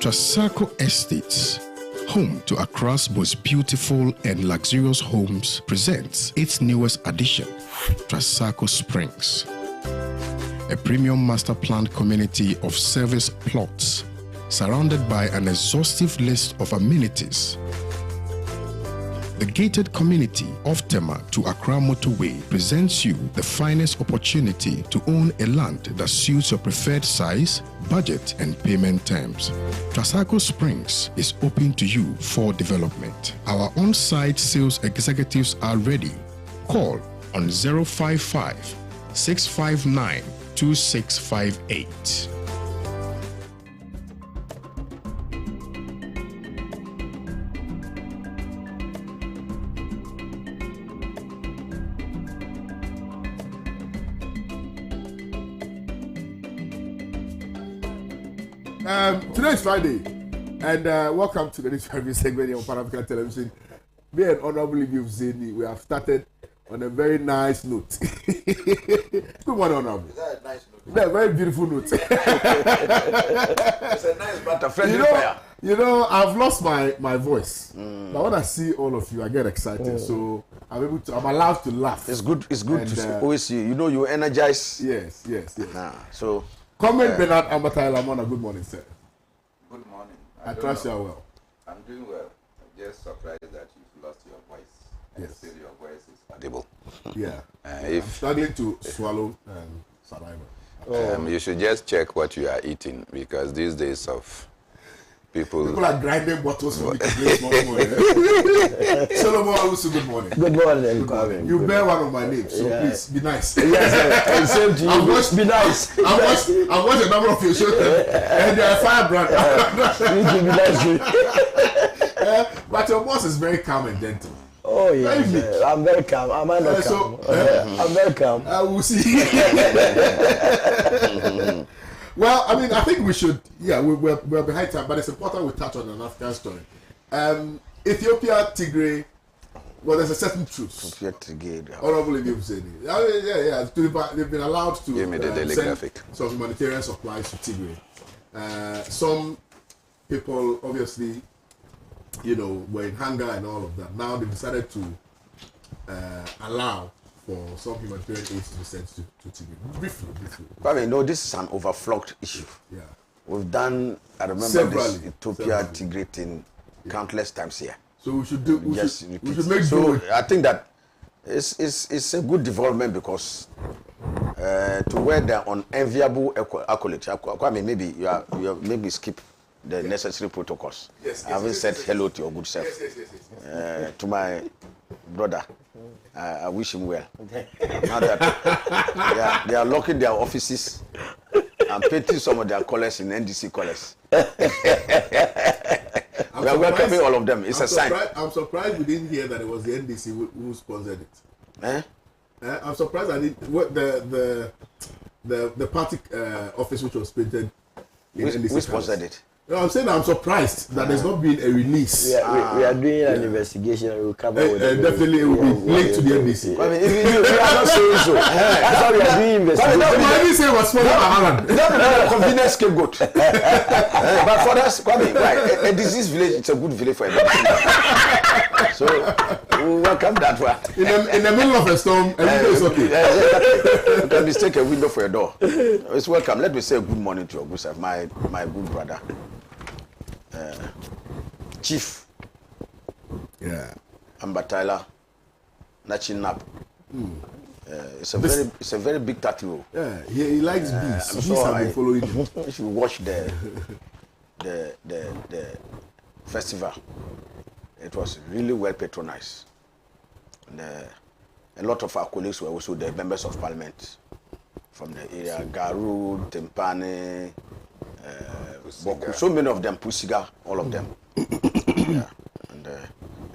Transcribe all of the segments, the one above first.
Trassaco Estates, home to Accra's most beautiful and luxurious homes, presents its newest addition, Trassaco Springs, a premium master planned community of service plots surrounded by an exhaustive list of amenities. The gated community of Tema to Accra Motorway presents you the finest opportunity to own a land that suits your preferred size, budget, and payment terms. Trassaco Springs is open to you for development. Our on-site sales executives are ready. Call on 055 659 2658. Today is Friday, and welcome to the next Friday segment on Pan-African Television. Me and Honorable Liviu Zeni, we have started on a very nice note. Good morning, Honorable. Is that a nice note? Yeah, very beautiful note. It's a nice but a friendly fire. You know, I've lost my voice. But when I see all of you, I get excited. So I'm allowed to laugh. It's good to always see you. You know, you energize. Yes. So Comment Bernard Ambatay Lamona, good morning, sir. Good morning. I trust you are well. I'm doing well. I'm just surprised that you've lost your voice. And Yes. still your voice is audible. Yeah. I'm If struggling to swallow saliva. you should just check what you are eating, because these days of People are grinding bottles for me to play small morning. Solomon Awusu, good morning. Good morning, Good morning. You bear one of my names, so please be nice. Yes, and same to you. Be nice. I've watched a number of your shows, and they are firebrand. You can be nice. But your boss is very calm and gentle. Oh yes, I'm very calm. Am I not calm? I'm very calm. I will see. Well, I mean, I think we should. Yeah, we're behind time, but it's important we touch on an African story. Ethiopia, Tigray. Well, there's a certain truth. Honorable Liviu Zeni. Yeah. They've been allowed to Give me the daily send graphic. some humanitarian supplies to Tigray. Some people, obviously, were in hunger and all of that. Now they've decided to allow for some humanitarian aid to be sent to Tigray. Briefly. But you know, this is an overflogged issue. Yeah. We've done, I remember Severally. this Ethiopia Tigray thing countless times here. So we should do. We Just should repeat. make So do. I think that it's a good development, because to wear the unenviable accolade, I mean, maybe you maybe skip the necessary protocols. Yes, I haven't said hello to your good self. Yes. To my brother, I wish him well. Now that they are locking their offices and painting some of their colors in NDC colors. We are welcoming all of them. It's a sign. I'm surprised we didn't hear that it was the NDC who sponsored it. I'm surprised I didn't. What the party office which was painted in NDC. Who sponsored it? No, I'm saying I'm surprised that the's not been a release. We are doing an investigation and we'll cover with definitely it will be linked to the NDC. I mean, if you are not saying so. That's why we are doing investigation. I didn't say it was sponsored by Holland. That is not a convenient scapegoat. But for us, a disease village, it's a good village for everybody. So we welcome that one. In the middle of a storm, everything is okay. You can mistake a window for your door. It's welcome. Let me say a good morning to your good self, my good brother, Chief. Yeah. Ambatayla Nachinap. It's a very big tattoo. Yeah, he likes bees. I'm Bees sure have been following him. If you watch the festival, it was really well patronized. And, a lot of our colleagues were also the members of parliament from the area, Garu, Tempane, Boku, so many of them, Pusiga, all of them. Yeah. And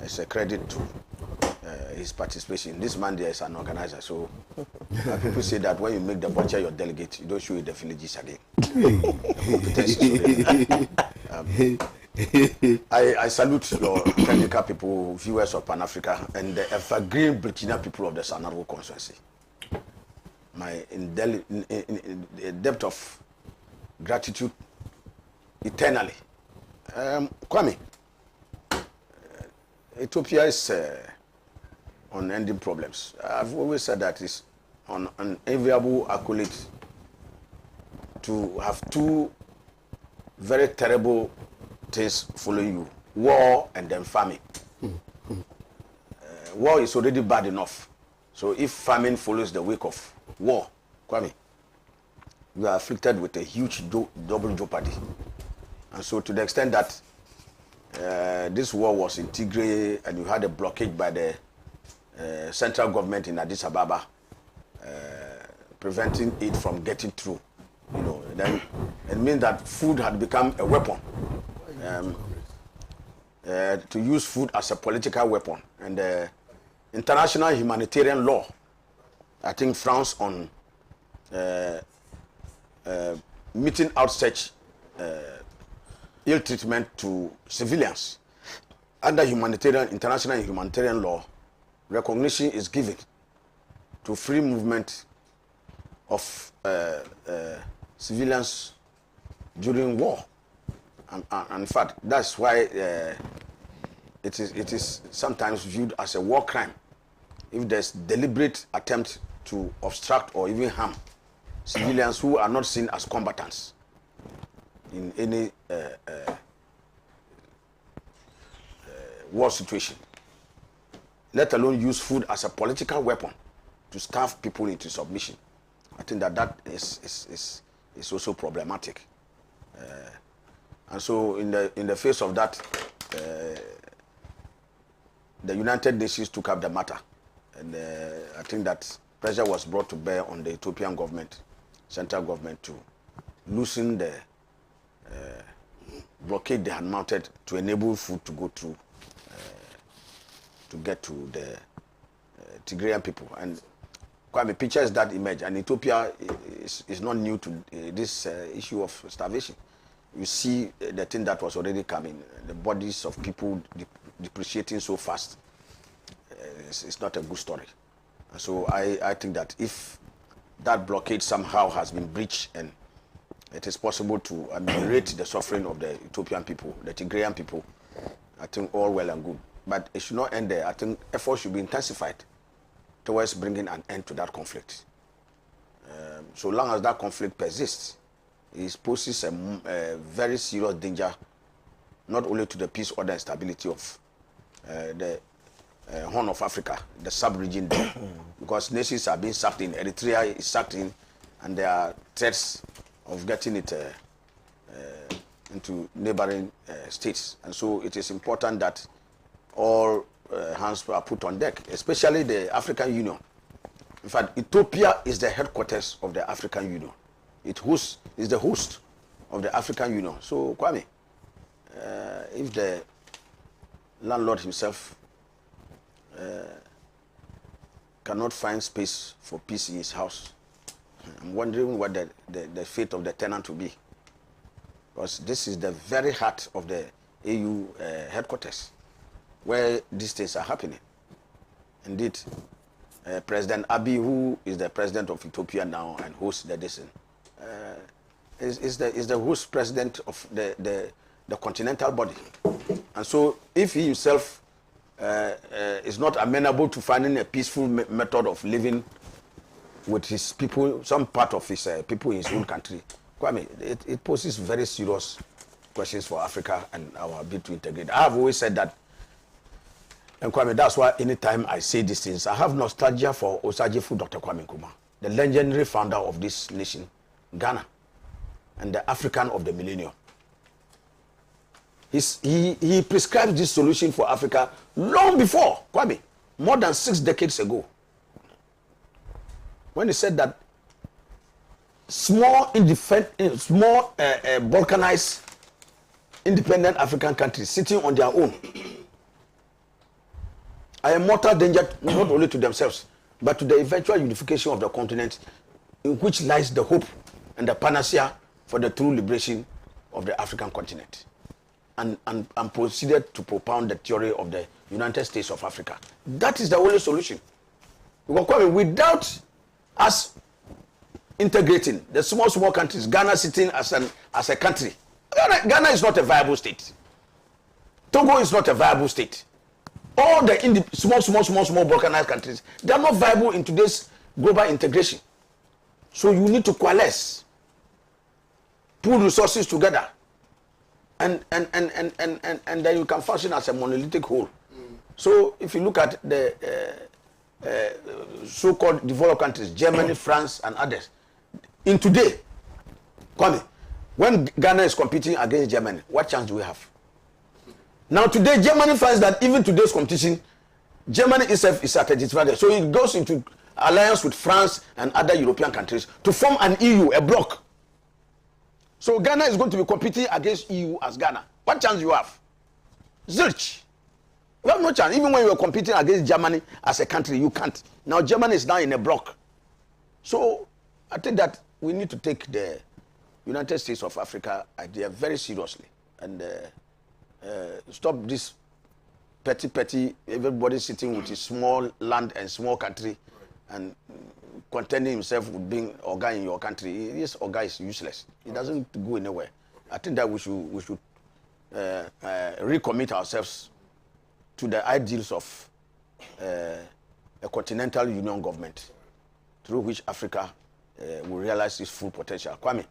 it's a credit to his participation. This man there is an organizer, so people say that when you make the butcher your delegate, you don't show it the villages again. I salute your technical people, viewers of Pan Africa, and the evergreen Burkina people of the Sanarwo constituency. My depth of gratitude eternally Kwame, Ethiopia is on ending problems. I've always said that it's on an enviable accolade to have two very terrible things following you: war and then famine. War is already bad enough. So if famine follows the wake of war, Kwame, you are afflicted with a huge double jeopardy. And so to the extent that this war was in Tigray and you had a blockage by the central government in Addis Ababa, preventing it from getting through, then it means that food had become a weapon. To use food as a political weapon, and international humanitarian law, I think, frowns on meting out such ill treatment to civilians. Under international humanitarian law, recognition is given to free movement of civilians during war. And in fact, that's why it is sometimes viewed as a war crime if there's deliberate attempt to obstruct or even harm civilians who are not seen as combatants in any war situation, let alone use food as a political weapon to starve people into submission. I think that is also problematic. And so in the face of that, the United Nations took up the matter, and I think that pressure was brought to bear on the Ethiopian government, central government, to loosen the blockade they had mounted to enable food to go through, to get to the Tigrayan people. And Kwame, pictures that image, and Ethiopia is not new to this issue of starvation. You see the thing that was already coming, the bodies of people depreciating so fast. It's not a good story. And so I think that if that blockade somehow has been breached and it is possible to ameliorate the suffering of the Ethiopian people, the Tigrayan people, I think all well and good. But it should not end there. I think efforts should be intensified towards bringing an end to that conflict. So long as that conflict persists, it poses a very serious danger, not only to the peace, order, and stability of the Horn of Africa, the sub-region there, because nations are being sucked in. Eritrea is sucked in, and there are threats of getting it into neighboring states. And so it is important that all hands are put on deck, especially the African Union. In fact, Ethiopia is the headquarters of the African Union. It is the host of the African Union. So, Kwame, if the landlord himself cannot find space for peace in his house, I'm wondering what the fate of the tenant will be. Because this is the very heart of the AU headquarters, where these things are happening. Indeed, President Abiy, who is the president of Ethiopia now and hosts the decision, is the host president of the continental body. And so if he himself is not amenable to finding a peaceful method of living with his people, some part of his people in his own country, Kwame, it poses very serious questions for Africa and our ability to integrate. I have always said that, and Kwame, that's why anytime I say these things, I have nostalgia for Osagyefo Dr. Kwame Nkrumah, the legendary founder of this nation, Ghana, and the African of the millennium. He prescribed this solution for Africa long before, Kwame, more than 6 decades ago, when he said that small balkanized independent African countries sitting on their own are a mortal danger not only to themselves but to the eventual unification of the continent, in which lies the hope and the panacea for the true liberation of the African continent. And proceeded to propound the theory of the United States of Africa. That is the only solution. Because without us integrating the small countries, Ghana sitting as a country, Ghana is not a viable state. Togo is not a viable state. All the small balkanized countries, they are not viable in today's global integration. So you need to coalesce, pull resources together, and then you can function as a monolithic whole. So if you look at the so-called developed countries, Germany, France, and others, in today, Kwame, when Ghana is competing against Germany, what chance do we have? Now today, Germany finds that even today's competition, Germany itself is at a disadvantage. So it goes into alliance with France and other European countries to form an EU, a bloc. So Ghana is going to be competing against EU as Ghana. What chance do you have? Zilch. You have no chance. Even when you are competing against Germany as a country, you can't. Now Germany is now in a bloc. So I think that we need to take the United States of Africa idea very seriously and stop this petty, everybody sitting with his small land and small country and contending himself with being Oga in your country. This Oga is useless. It doesn't go anywhere. I think that we should recommit ourselves to the ideals of a continental union government through which Africa will realize its full potential. Kwame,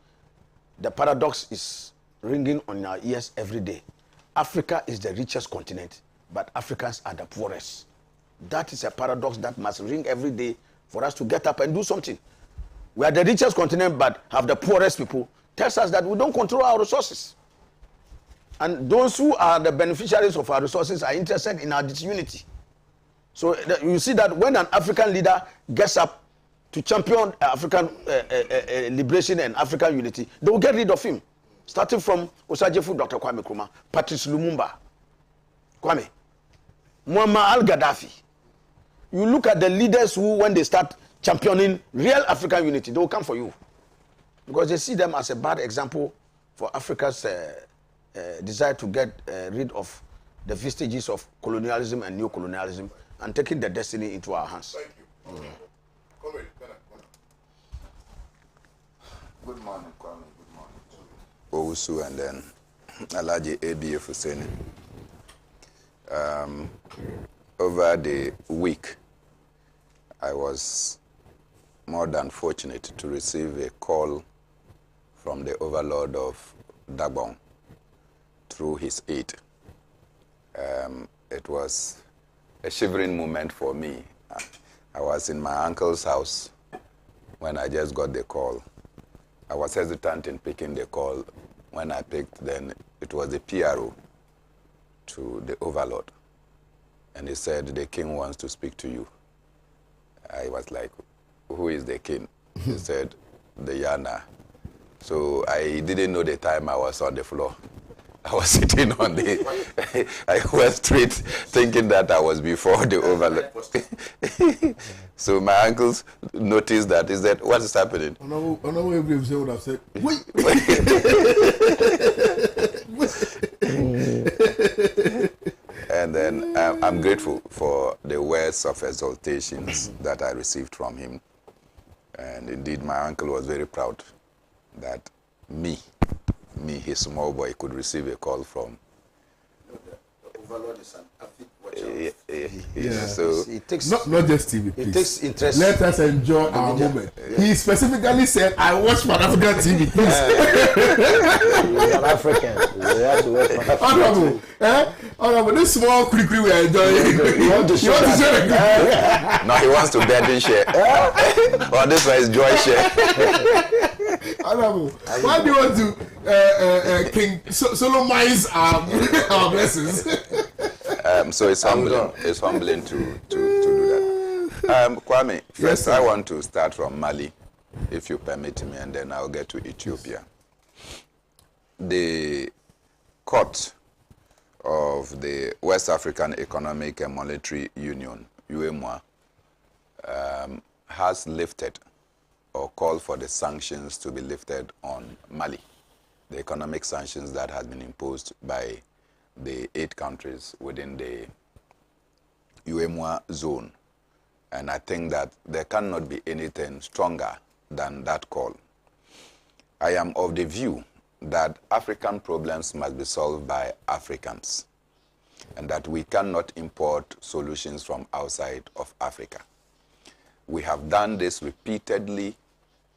the paradox is ringing on our ears every day. Africa is the richest continent, but Africans are the poorest. That is a paradox that must ring every day for us to get up and do something. We are the richest continent, but have the poorest people. Tells us that we don't control our resources. And those who are the beneficiaries of our resources are interested in our disunity. So you see that when an African leader gets up to champion African liberation and African unity, they will get rid of him. Starting from Osagyefo Dr. Kwame Nkrumah, Patrice Lumumba, Kwame, Muammar al-Gaddafi. You look at the leaders who, when they start championing real African unity, they will come for you. Because they see them as a bad example for Africa's desire to get rid of the vestiges of colonialism and neo-colonialism and taking the destiny into our hands. Thank you. Okay. Good morning, Kwame. Good morning. Owusu and then Alaji ABF Hussein. Over the week, I was more than fortunate to receive a call from the overlord of Dagbon through his aide. It was a shivering moment for me. I was in my uncle's house when I just got the call. I was hesitant in picking the call. When I picked, then it was the PRO to the overlord. And he said, the king wants to speak to you. I was like, who is the king? He said, the Yana. So I didn't know the time I was on the floor. I was sitting on the, I was straight thinking that I was before the overlord. So my uncles noticed that. He said, what is happening? Another would have said, wait. And then I'm grateful for the words of exaltations that I received from him. And indeed, my uncle was very proud that me, his small boy, could receive a call from. The overlord is an avid Yeah. So it takes not just TV, please. It takes interest. Let us enjoy our moment. Yeah. He specifically said, I watch Pan-African TV, please. You're an African. You have to work for Honorable, Honorable, this small quick we are enjoying. You want to show that? no, he wants to bet and share. Well, this one is joy share. Honorable, why do you want to King Solomon's our blessings? So it's humbling. It's humbling to do that. Kwame, first I want to start from Mali, if you permit me, and then I'll get to Ethiopia. The court of the West African Economic and Monetary Union, UEMOA, has lifted or called for the sanctions to be lifted on Mali, the economic sanctions that has been imposed by the 8 countries within the UEMOA zone. And I think that there cannot be anything stronger than that call. I am of the view that African problems must be solved by Africans, and that we cannot import solutions from outside of Africa. We have done this repeatedly,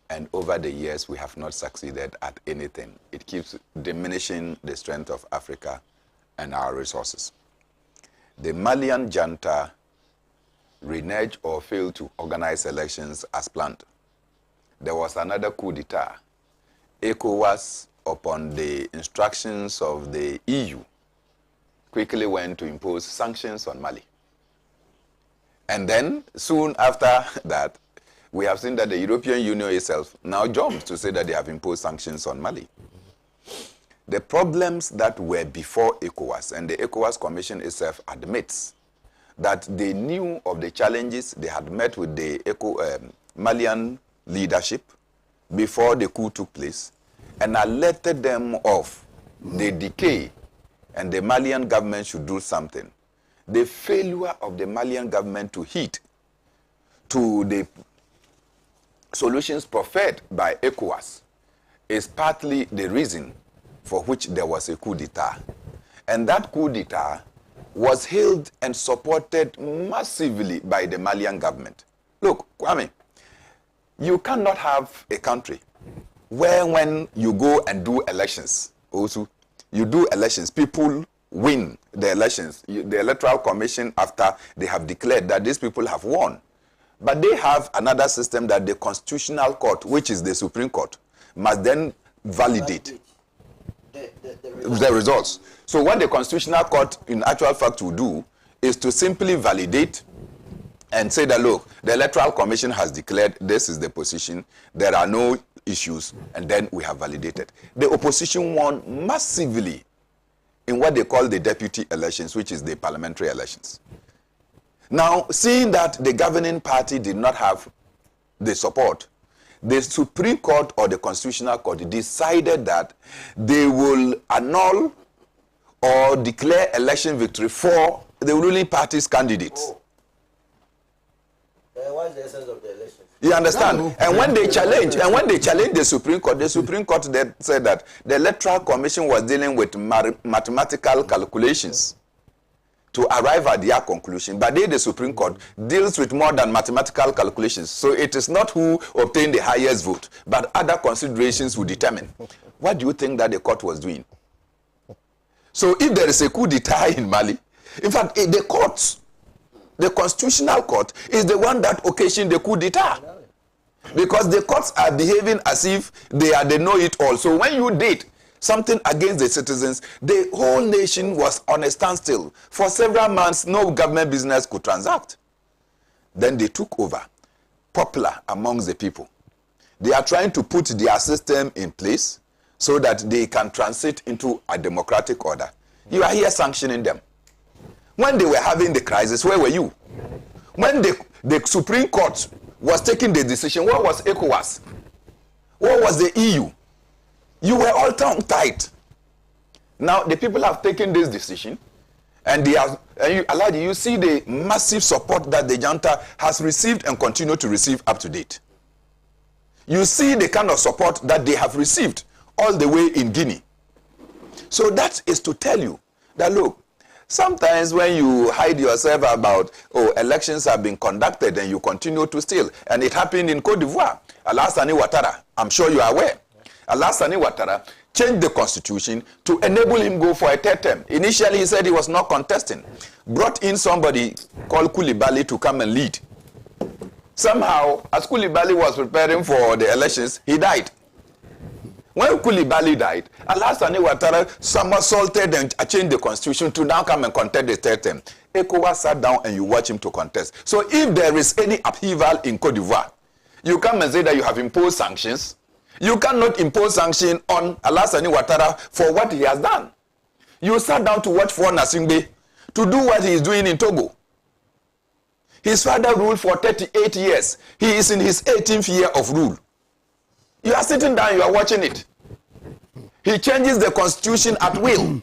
and over the years we have not succeeded at anything. It keeps diminishing the strength of Africa and our resources. The Malian junta reneged or failed to organize elections as planned. There was another coup d'etat. ECOWAS, upon the instructions of the EU, quickly went to impose sanctions on Mali. And then, soon after that, we have seen that the European Union itself now jumps to say that they have imposed sanctions on Mali. The problems that were before ECOWAS, and the ECOWAS Commission itself admits that they knew of the challenges. They had met with the Malian leadership before the coup took place and alerted them of the decay, and the Malian government should do something. The failure of the Malian government to heed to the solutions proffered by ECOWAS is partly the reason for which there was a coup d'etat. And that coup d'etat was hailed and supported massively by the Malian government. Look, Kwame, you cannot have a country where when you go and do elections, also, you do elections, people win the elections, the Electoral Commission, after they have declared that these people have won. But they have another system that the Constitutional Court, which is the Supreme Court, must then validate the results. So what the Constitutional Court in actual fact will do is to simply validate and say that, look, the Electoral Commission has declared this is the position, there are no issues, and then we have validated. The opposition won massively in what they call the deputy elections, which is the parliamentary elections. Now, seeing that the governing party did not have the support, the Supreme Court or the Constitutional Court decided that they will annul or declare election victory for the ruling party's candidates. What is the essence of the election? You understand? And when they challenge, the Supreme Court then said that the Electoral Commission was dealing with mathematical calculations to arrive at their conclusion. But the Supreme Court deals with more than mathematical calculations. So it is not who obtained the highest vote, but other considerations will determine. What do you think that the court was doing? So if there is a coup d'etat in Mali, in fact, the courts, the Constitutional Court, is the one that occasioned the coup d'etat. Because the courts are behaving as if they know-it-all. So when you did something against the citizens, the whole nation was on a standstill. For several months, no government business could transact. Then they took over, popular amongst the people. They are trying to put their system in place so that they can transit into a democratic order. You are here sanctioning them. When they were having the crisis, where were you? When the Supreme Court was taking the decision, what was ECOWAS? What was the EU? You were all tongue-tied. Now, the people have taken this decision, and they have, you see the massive support that the junta has received and continue to receive up to date. You see the kind of support that they have received all the way in Guinea. So that is to tell you that, look, sometimes when you hide yourself about, elections have been conducted and you continue to steal, and it happened in Cote d'Ivoire, Alassane Ouattara, I'm sure you are aware. Alassane Ouattara changed the constitution to enable him go for a third term. Initially, he said he was not contesting. Brought in somebody called Koulibaly to come and lead. Somehow, as Koulibaly was preparing for the elections, he died. When Koulibaly died, Alassane Ouattara somersaulted and changed the constitution to now come and contest the third term. ECOWAS sat down and you watch him to contest. So if there is any upheaval in Cote d'Ivoire, you come and say that you have imposed sanctions. You cannot impose sanction on Alassane Ouattara for what he has done. You sat down to watch for Nasingbe to do what he is doing in Togo. His father ruled for 38 years. He is in his 18th year of rule. You are sitting down, you are watching it. He changes the constitution at will.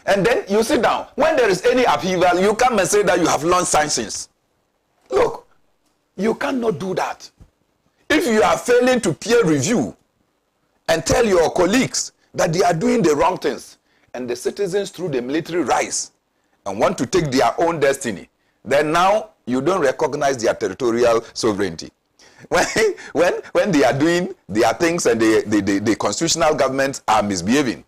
And then you sit down. When there is any upheaval, you come and say that you have launched sanctions. Look, you cannot do that. If you are failing to peer review and tell your colleagues that they are doing the wrong things, and the citizens through the military rise and want to take their own destiny, then now you don't recognize their territorial sovereignty. When they are doing their things and the constitutional governments are misbehaving,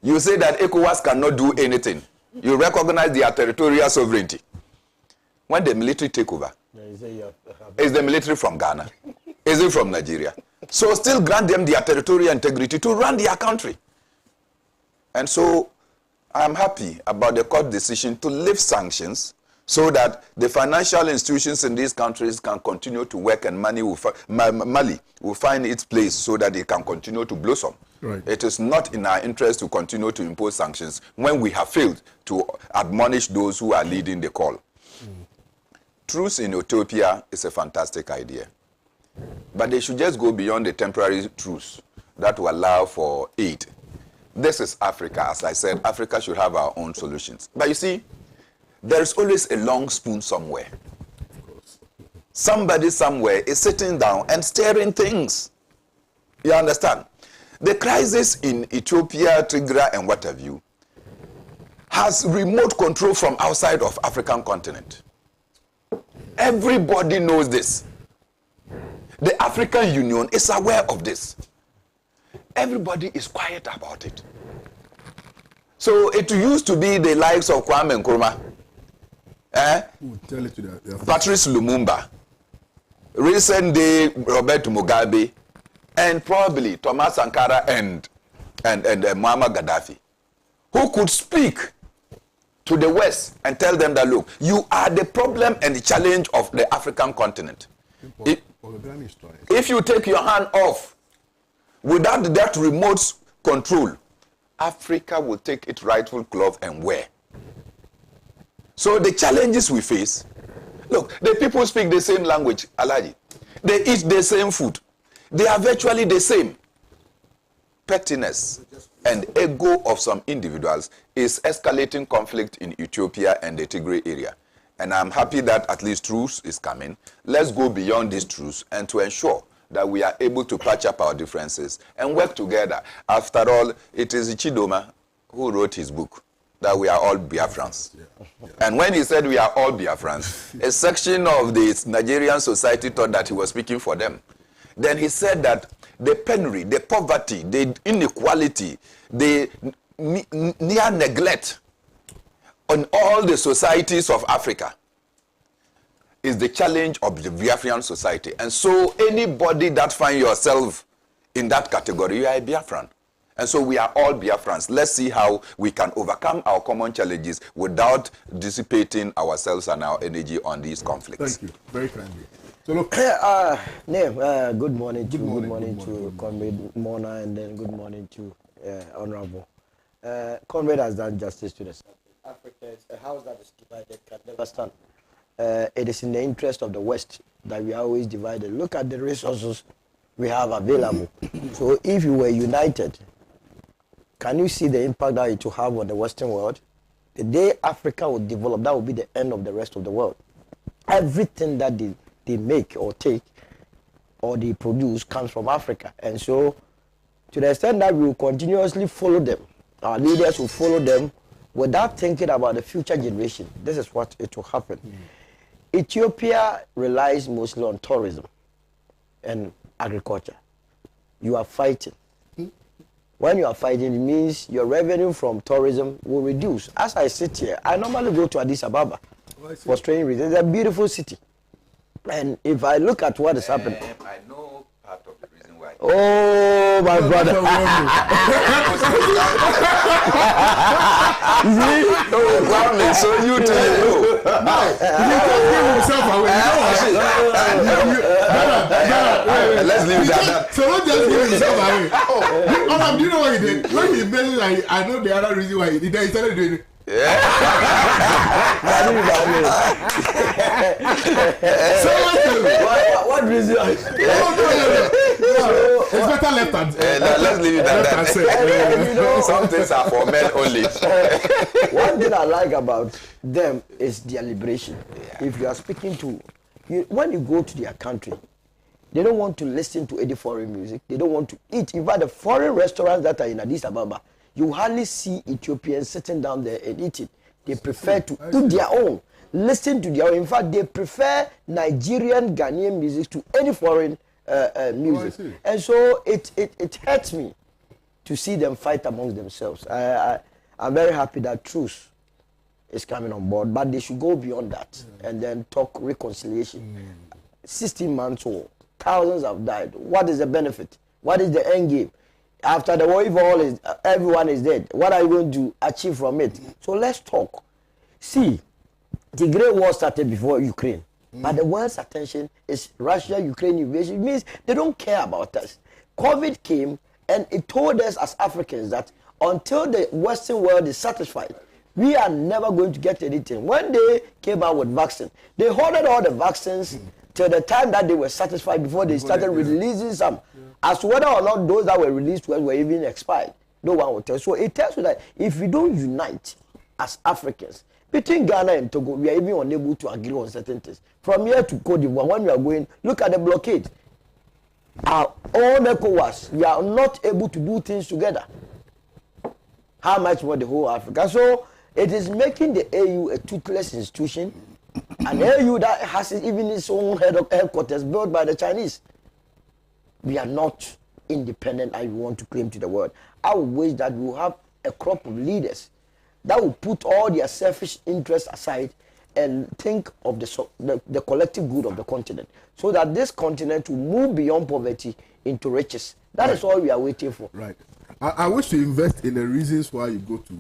you say that ECOWAS cannot do anything. You recognize their territorial sovereignty. When the military take over, is the military from Ghana? Is it from Nigeria? So still grant them their territorial integrity to run their country. And so I'm happy about the court decision to lift sanctions so that the financial institutions in these countries can continue to work and Mali will find its place so that it can continue to blossom. Right. It is not in our interest to continue to impose sanctions when we have failed to admonish those who are leading the call. Truce in Ethiopia is a fantastic idea. But they should just go beyond the temporary truce that will allow for aid. This is Africa. As I said, Africa should have our own solutions. But you see, there is always a long spoon somewhere. Somebody somewhere is sitting down and stirring things. You understand? The crisis in Ethiopia, Tigray, and what have you, has remote control from outside of African continent. Everybody knows this. The African Union is aware of this. Everybody is quiet about it. So it used to be the likes of Kwame Nkrumah, Patrice Lumumba, recent day Robert Mugabe, and probably Thomas Sankara and Muammar Gaddafi, who could speak to the West and tell them that, look, you are the problem and the challenge of the African continent. If you take your hand off, without that remote control, Africa will take its rightful glove and wear. So the challenges we face, look, the people speak the same language, Alaji. They eat the same food. They are virtually the same. Pettiness and ego of some individuals is escalating conflict in Ethiopia and the Tigray area. And I'm happy that at least truce is coming. Let's go beyond this truce and to ensure that we are able to patch up our differences and work together. After all, it is Chidoma who wrote his book, that we are all Biafrans. And when he said we are all Biafrans, a section of the Nigerian society thought that he was speaking for them. Then he said that the penury, the poverty, the inequality, the near neglect on all the societies of Africa is the challenge of the Biafran society. And so anybody that finds yourself in that category, you are a Biafran. And so we are all Biafrans. Let's see how we can overcome our common challenges without dissipating ourselves and our energy on these conflicts. Thank you. Very kindly. So look. Good morning to Comrade Mona, and then good morning to Honorable. Comrade has done justice to the South Africa. A house that is divided can never stand. It is in the interest of the West that we are always divided. Look at the resources we have available. So if you were united, can you see the impact that it will have on the Western world? The day Africa will develop, that will be the end of the rest of the world. Everything that they make or take or they produce comes from Africa. And so to the extent that we will continuously follow them, our leaders will follow them without thinking about the future generation. This is what it will happen. Ethiopia relies mostly on tourism and agriculture. You are fighting. When you are fighting, it means your revenue from tourism will reduce. As I sit here, I normally go to Addis Ababa for strange reasons. It's a beautiful city. And if I look at what is happening... I know part of the reason why. Oh, my brother. So you too. Let's leave that. So don't just give himself away. Do you know what he did? When he made it, like, I know the other reason why he did that. He started doing it. What reason? It's better left hand. Let's leave it at that. Some things are for men only. One thing I like about them is their liberation. If you are speaking to, when you go to their country, they don't want to listen to any foreign music. They don't want to eat. In fact, the foreign restaurants that are in Addis Ababa, you hardly see Ethiopians sitting down there and eating. They prefer to eat their own, listen to their own. In fact, they prefer Nigerian, Ghanaian music to any foreign music. And so it hurts me to see them fight amongst themselves. I'm very happy that truce is coming on board, but they should go beyond that and then talk reconciliation. 16 months old, thousands have died. What is the benefit? What is the end game? After the war, if everyone is dead, what are you going to achieve from it? So let's talk. See, the Great War started before Ukraine, but the world's attention is Russia-Ukraine invasion. It means they don't care about us. COVID came and it told us as Africans that until the Western world is satisfied, we are never going to get anything. When they came out with vaccine, they hoarded all the vaccines till the time that they were satisfied before they started releasing some. As to whether or not those that were released to us were even expired, no one will tell. So it tells you that if we don't unite as Africans, between Ghana and Togo, we are even unable to agree on certain things. From here to Cote d'Ivoire, when we are going, look at the blockade. Our own ECOWAS, we are not able to do things together. How much more the whole Africa? So it is making the AU a toothless institution, an AU that has even its own headquarters built by the Chinese. We are not independent and we want to claim to the world. I would wish that we will have a crop of leaders that will put all their selfish interests aside and think of the collective good of the continent, so that this continent will move beyond poverty into riches. That is all we are waiting for. Right. I wish to invest in the reasons why you go to.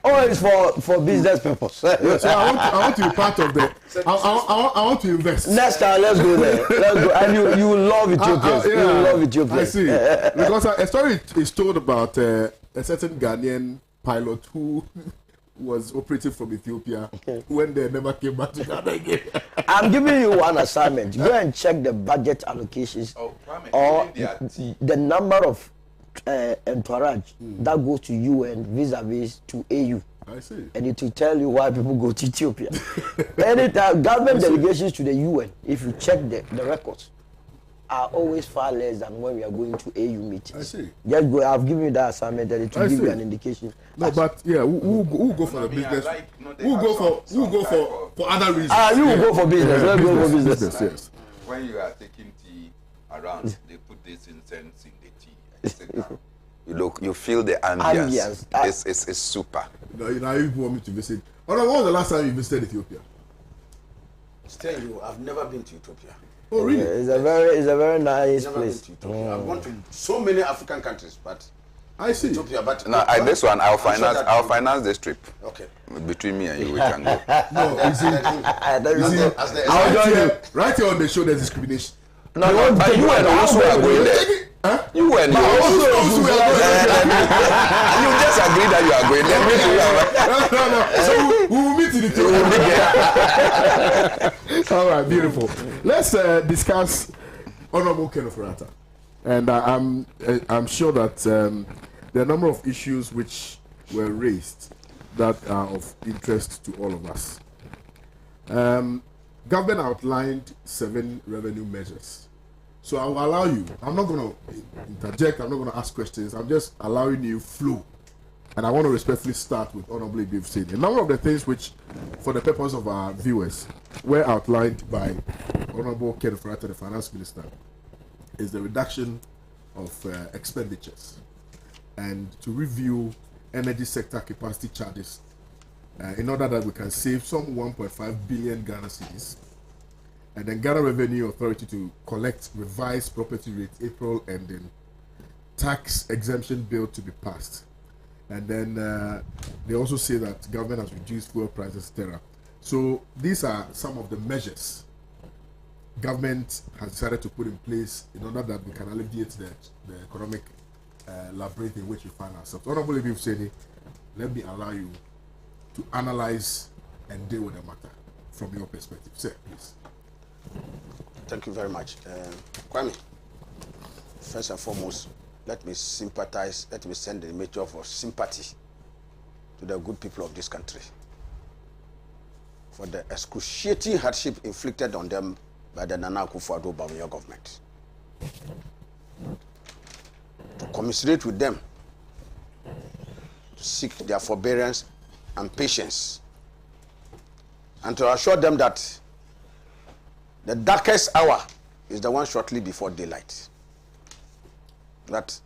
Oh, it's for business purpose. Yeah, so I want to be part of the. I want to invest. Next time, let's go there. Let's go. And you will love Ethiopia. You will love Ethiopia. I see. Because a story is told about a certain Ghanaian pilot who was operating from Ethiopia when they never came back to Ghana again. I'm giving you one assignment. Go and check the budget allocations or the number of entourage that goes to UN vis-a-vis to AU. I see. And it will tell you why people go to Ethiopia. Anytime government delegations to the UN, if you check the records, are always far less than when we are going to AU meetings. I see. Just go. I've given you that assignment that it will give you an indication. No, but yeah, who go for the business? Who go for other reasons? You will go for business. Let's go for business. Yes. When you are taking tea around, they put this incense in the tea. And sit down. You feel the ambience. It's super. No, you know, you want me to visit. Oh no, when was the last time you visited Ethiopia? Still, I've never been to Ethiopia. Oh really? Yeah, it's a very nice place. I've gone to so many African countries, but I see. Ethiopia. But no, this one I'll finance this trip. Okay. Between me and you, we can go. No, you see, right here on the show, there's discrimination. No, but you and also are going there. Huh? You and also we are going there. You just agree that you are going there. No. So we will meet in the All right, beautiful. Let's discuss Honorable Kenneth Rata. And I'm sure that there are a number of issues which were raised that are of interest to all of us. Government outlined 7 revenue measures. So I will allow you. I'm not going to interject. I'm not going to ask questions. I'm just allowing you flow. And I want to respectfully start with Honorable Ibiv saying a number of the things which, for the purpose of our viewers, were outlined by Honorable Kenneth Rata, the Finance Minister, is the reduction of expenditures and to review energy sector capacity charges in order that we can save some 1.5 billion Ghana cedis, and then Ghana Revenue Authority to collect revised property rates April, and then tax exemption bill to be passed. And then they also say that government has reduced fuel prices, etc. So these are some of the measures government has decided to put in place in order that we can alleviate the economic labyrinth in which we find ourselves. Honorable Ibiv Seni, let me allow you to analyze and deal with the matter from your perspective. Sir, please. Thank you very much. Kwame, first and foremost, let me sympathize, let me send a message of sympathy to the good people of this country for the excruciating hardship inflicted on them by the Nana Akufo-Addo Bawumia government. To commiserate with them seek their forbearance and patience, and to assure them that the darkest hour is the one shortly before daylight. That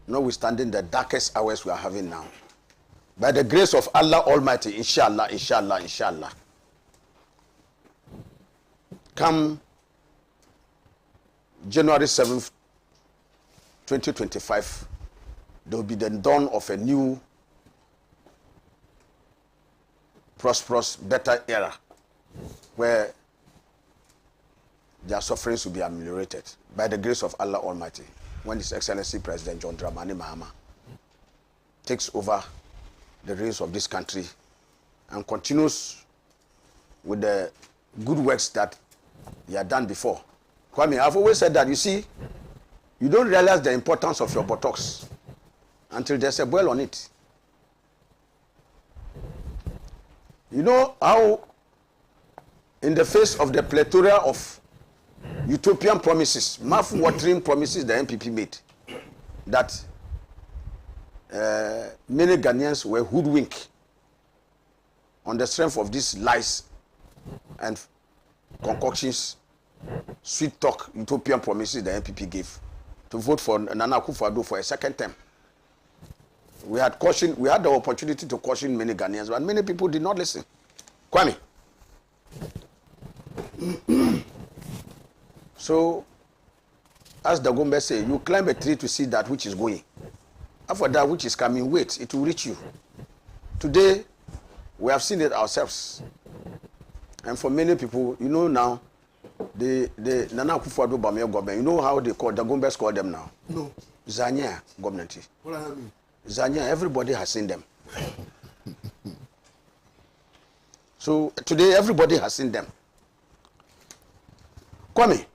notwithstanding the darkest hours we are having now, by the grace of Allah Almighty, inshallah, inshallah, inshallah, come January 7th, 2025, there will be the dawn of a new, prosperous, better era where their sufferings will be ameliorated by the grace of Allah Almighty, when His Excellency President John Dramani Mahama takes over the reins of this country and continues with the good works that he had done before. Kwame, I've always said that, you see, you don't realize the importance of your buttocks until there's a boil on it. You know how, in the face of the plethora of utopian promises, mouth-watering promises the MPP made, that many Ghanaians were hoodwinked on the strength of these lies and concoctions, sweet talk, utopian promises the MPP gave to vote for Nana Akufo-Addo for a second term. We had the opportunity to caution many Ghanaians, but many people did not listen. Kwame. So, as the Gombe say, you climb a tree to see that which is going. After that which is coming, wait, it will reach you. Today, we have seen it ourselves. And for many people, you know now, the Nana Akufo-Addo Bamia government, you know how they call, the Gombes call them now? No. Zania government. What does that mean? Zania, everybody has seen them. So today, everybody has seen them. Kwame,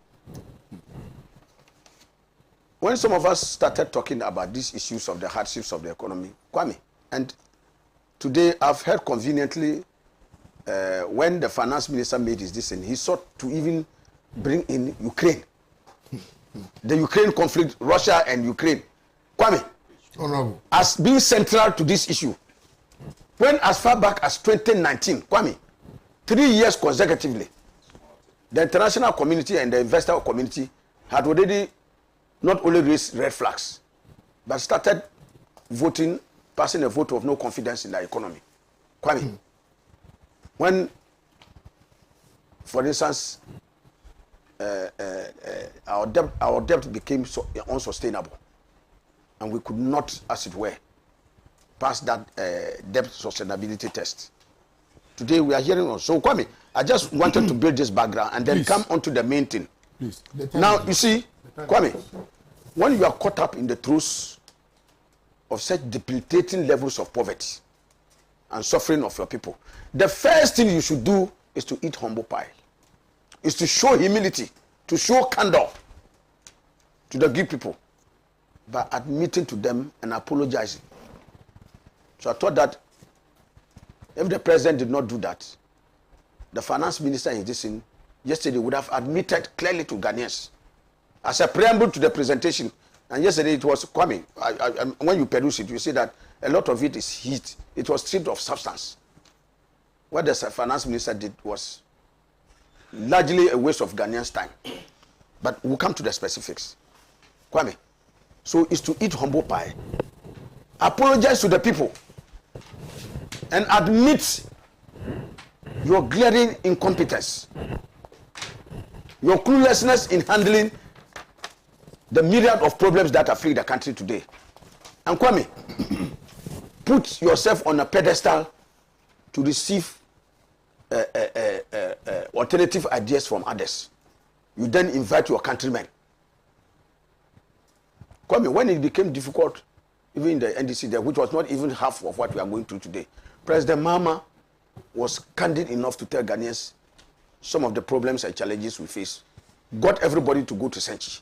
when some of us started talking about these issues of the hardships of the economy, Kwame, and today I've heard conveniently when the finance minister made his decision, he sought to even bring in Ukraine. The Ukraine conflict, Russia and Ukraine. Kwame, Honorable, as being central to this issue, when as far back as 2019, Kwame, 3 years consecutively, the international community and the investor community had already not only raised red flags, but started voting, passing a vote of no confidence in the economy. Kwame, when, for instance, our debt became so unsustainable, and we could not, as it were, pass that debt sustainability test. Today we are hearing on. So Kwame, I just wanted to build this background and then come on to the main thing. please. Now, you see, Kwame, when you are caught up in the throes of such debilitating levels of poverty and suffering of your people, the first thing you should do is to eat humble pie, is to show humility, to show candor to the good people by admitting to them and apologizing. So I thought that if the president did not do that, the finance minister in this thing yesterday would have admitted clearly to Ghanaians as a preamble to the presentation. And yesterday it was Kwame. When you peruse it, you see that a lot of it is heat. It was stripped of substance. What the finance minister did was largely a waste of Ghanaians' time. But we'll come to the specifics. Kwame, so it's to eat humble pie, apologize to the people, and admit your glaring incompetence, your cluelessness in handling the myriad of problems that afflict the country today. And Kwame, put yourself on a pedestal to receive alternative ideas from others. You then invite your countrymen. Kwame, when it became difficult, even in the NDC there, which was not even half of what we are going through today, President Mahama was candid enough to tell Ghanaians some of the problems and challenges we face, got everybody to go to Senchi.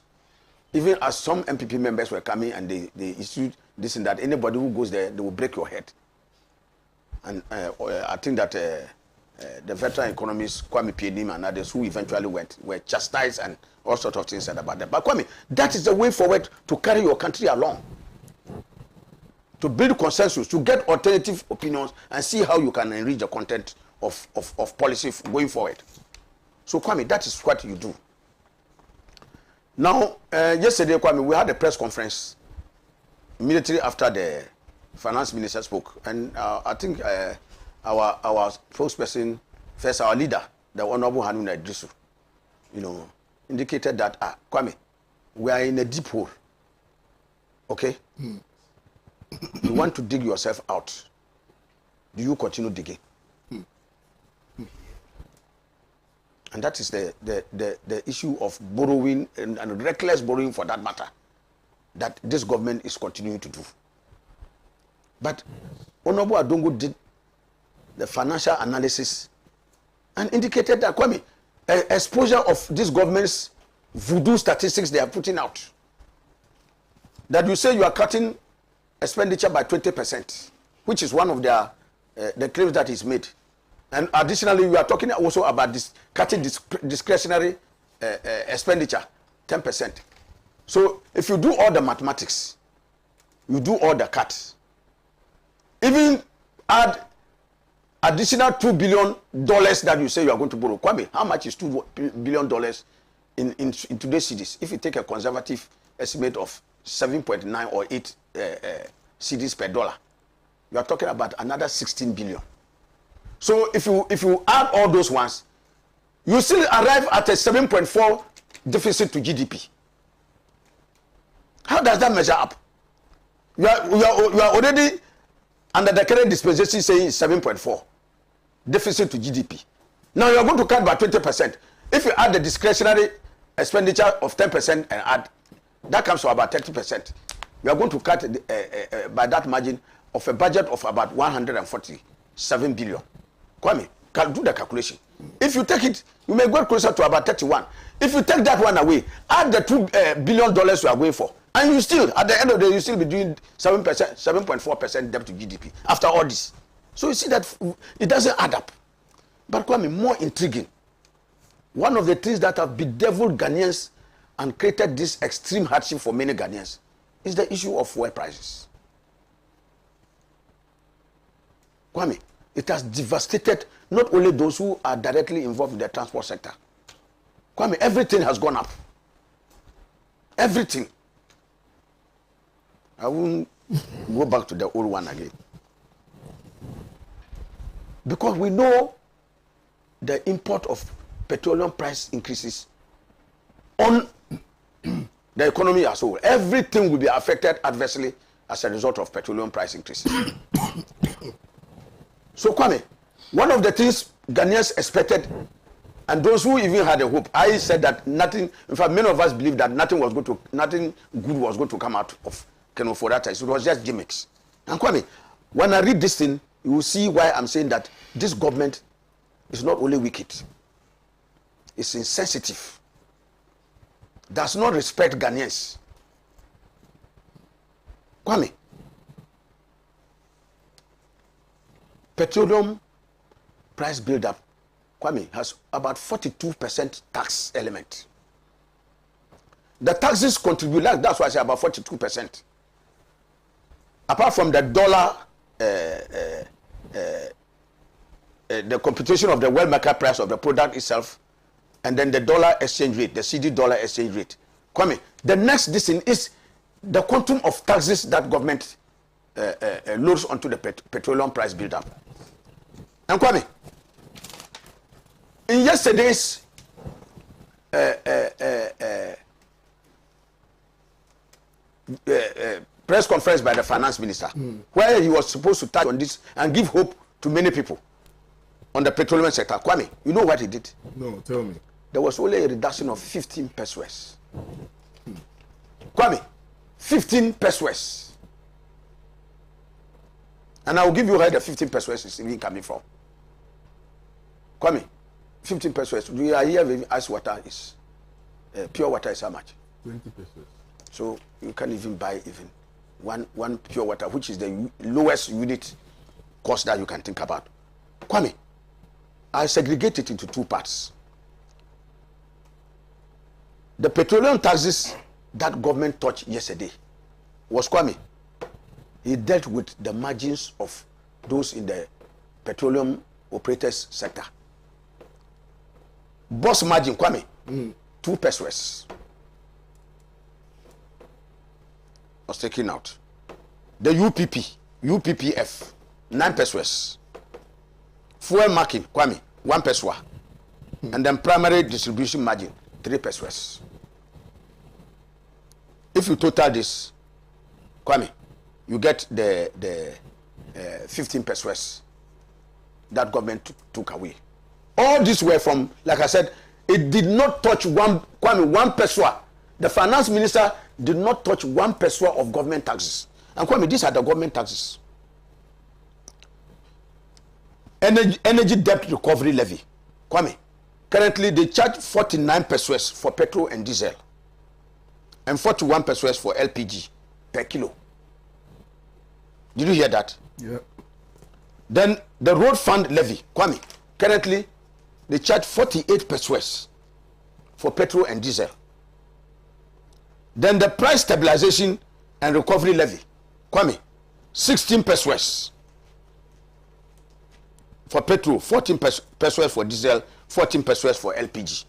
Even as some MPP members were coming and they issued this and that, anybody who goes there, they will break your head. And I think that the veteran economists, Kwame Pienim and others who eventually went, were chastised and all sorts of things said about that. But Kwame, that is the way forward to carry your country along. to build consensus, to get alternative opinions, and see how you can enrich the content of policy going forward. So, Kwame, that is what you do. Now, yesterday, Kwame, we had a press conference immediately after the finance minister spoke, and I think our spokesperson, first our leader, the Honorable Hanuna Idrisu, indicated that, Kwame, we are in a deep hole. Okay? You want to dig yourself out. Do you continue digging? And that is the issue of borrowing and reckless borrowing for that matter that this government is continuing to do. But Honorable Adongo did the financial analysis and indicated that, Kwame, exposure of this government's voodoo statistics they are putting out, that you say you are cutting expenditure by 20%, which is one of their the claims that is made. And additionally, we are talking also about this cutting discretionary expenditure, 10%. So if you do all the mathematics, you do all the cuts, even add additional $2 billion that you say you are going to borrow. Kwame, how much is $2 billion in today's cedis? If you take a conservative estimate of 7.9 or 8 cedis per dollar, you are talking about another 16 billion. So if you add all those ones, you still arrive at a 7.4 deficit to GDP. How does that measure up? You are already under the current dispensation saying 7.4 deficit to GDP. Now you are going to cut by 20%. If you add the discretionary expenditure of 10% and add, that comes to about 30%. You are going to cut by that margin of a budget of about 147 billion. Kwame, do the calculation. If you take it, you may go closer to about 31. If you take that one away, add the $2 billion you are going for, and you still, at the end of the day, you still be doing 7%, 7.4% debt to GDP after all this. So you see that it doesn't add up. But Kwame, more intriguing, one of the things that have bedeviled Ghanaians and created this extreme hardship for many Ghanaians is the issue of fuel prices. Kwame, it has devastated not only those who are directly involved in the transport sector. Kwame, everything has gone up. Everything. I won't go back to the old one again. Because we know the import of petroleum price increases on the economy as a whole. Everything will be affected adversely as a result of petroleum price increases. So Kwame, one of the things Ghanaians expected, and those who even had a hope, I said that nothing, in fact many of us believed that nothing good was going to come out of Keno for that time. So it was just gimmicks. And Kwame, when I read this thing, you will see why I'm saying that this government is not only wicked, it's insensitive, does not respect Ghanaians. Kwame, petroleum price build-up, Kwame, has about 42% tax element. The taxes contribute, that's why I say about 42%. Apart from the dollar, the computation of the world market price of the product itself, and then the dollar exchange rate, the CD dollar exchange rate. Kwame, the next thing is the quantum of taxes that government loads onto the petroleum price build-up. And Kwame, in yesterday's press conference by the finance minister, where he was supposed to touch on this and give hope to many people on the petroleum sector, Kwame, you know what he did? No, tell me. There was only a reduction of 15 pesos. Kwame, 15 pesos. And I will give you where the 15 pesos is even coming from. Kwame, 15 pesos. We are here with ice water is pure water is how much? 20 pesos. So you can't even buy even one pure water, which is the lowest unit cost that you can think about. Kwame, I segregate it into two parts. The petroleum taxes that government touched yesterday was, Kwame, he dealt with the margins of those in the petroleum operators sector. Boss margin, Kwame, 2 pesos was taken out. The UPPF, 9 pesos. Fuel marking, Kwame, 1 peso. And then primary distribution margin, 3 pesos. If you total this, Kwame, you get the 15 pesos that government took away. All these were from, like I said, it did not touch one peso. The finance minister did not touch 1 peso of government taxes. And Kwame, these are the government taxes. Energy debt recovery levy. Kwame, currently they charge 49 pesos for petrol and diesel and 41 pesos for LPG per kilo. Did you hear that? Yeah. Then the road fund levy, Kwame, currently they charge 48 pesos for petrol and diesel. Then the price stabilization and recovery levy, Kwame, 16 pesos for petrol, 14 pesos for diesel, 14 pesos for LPG.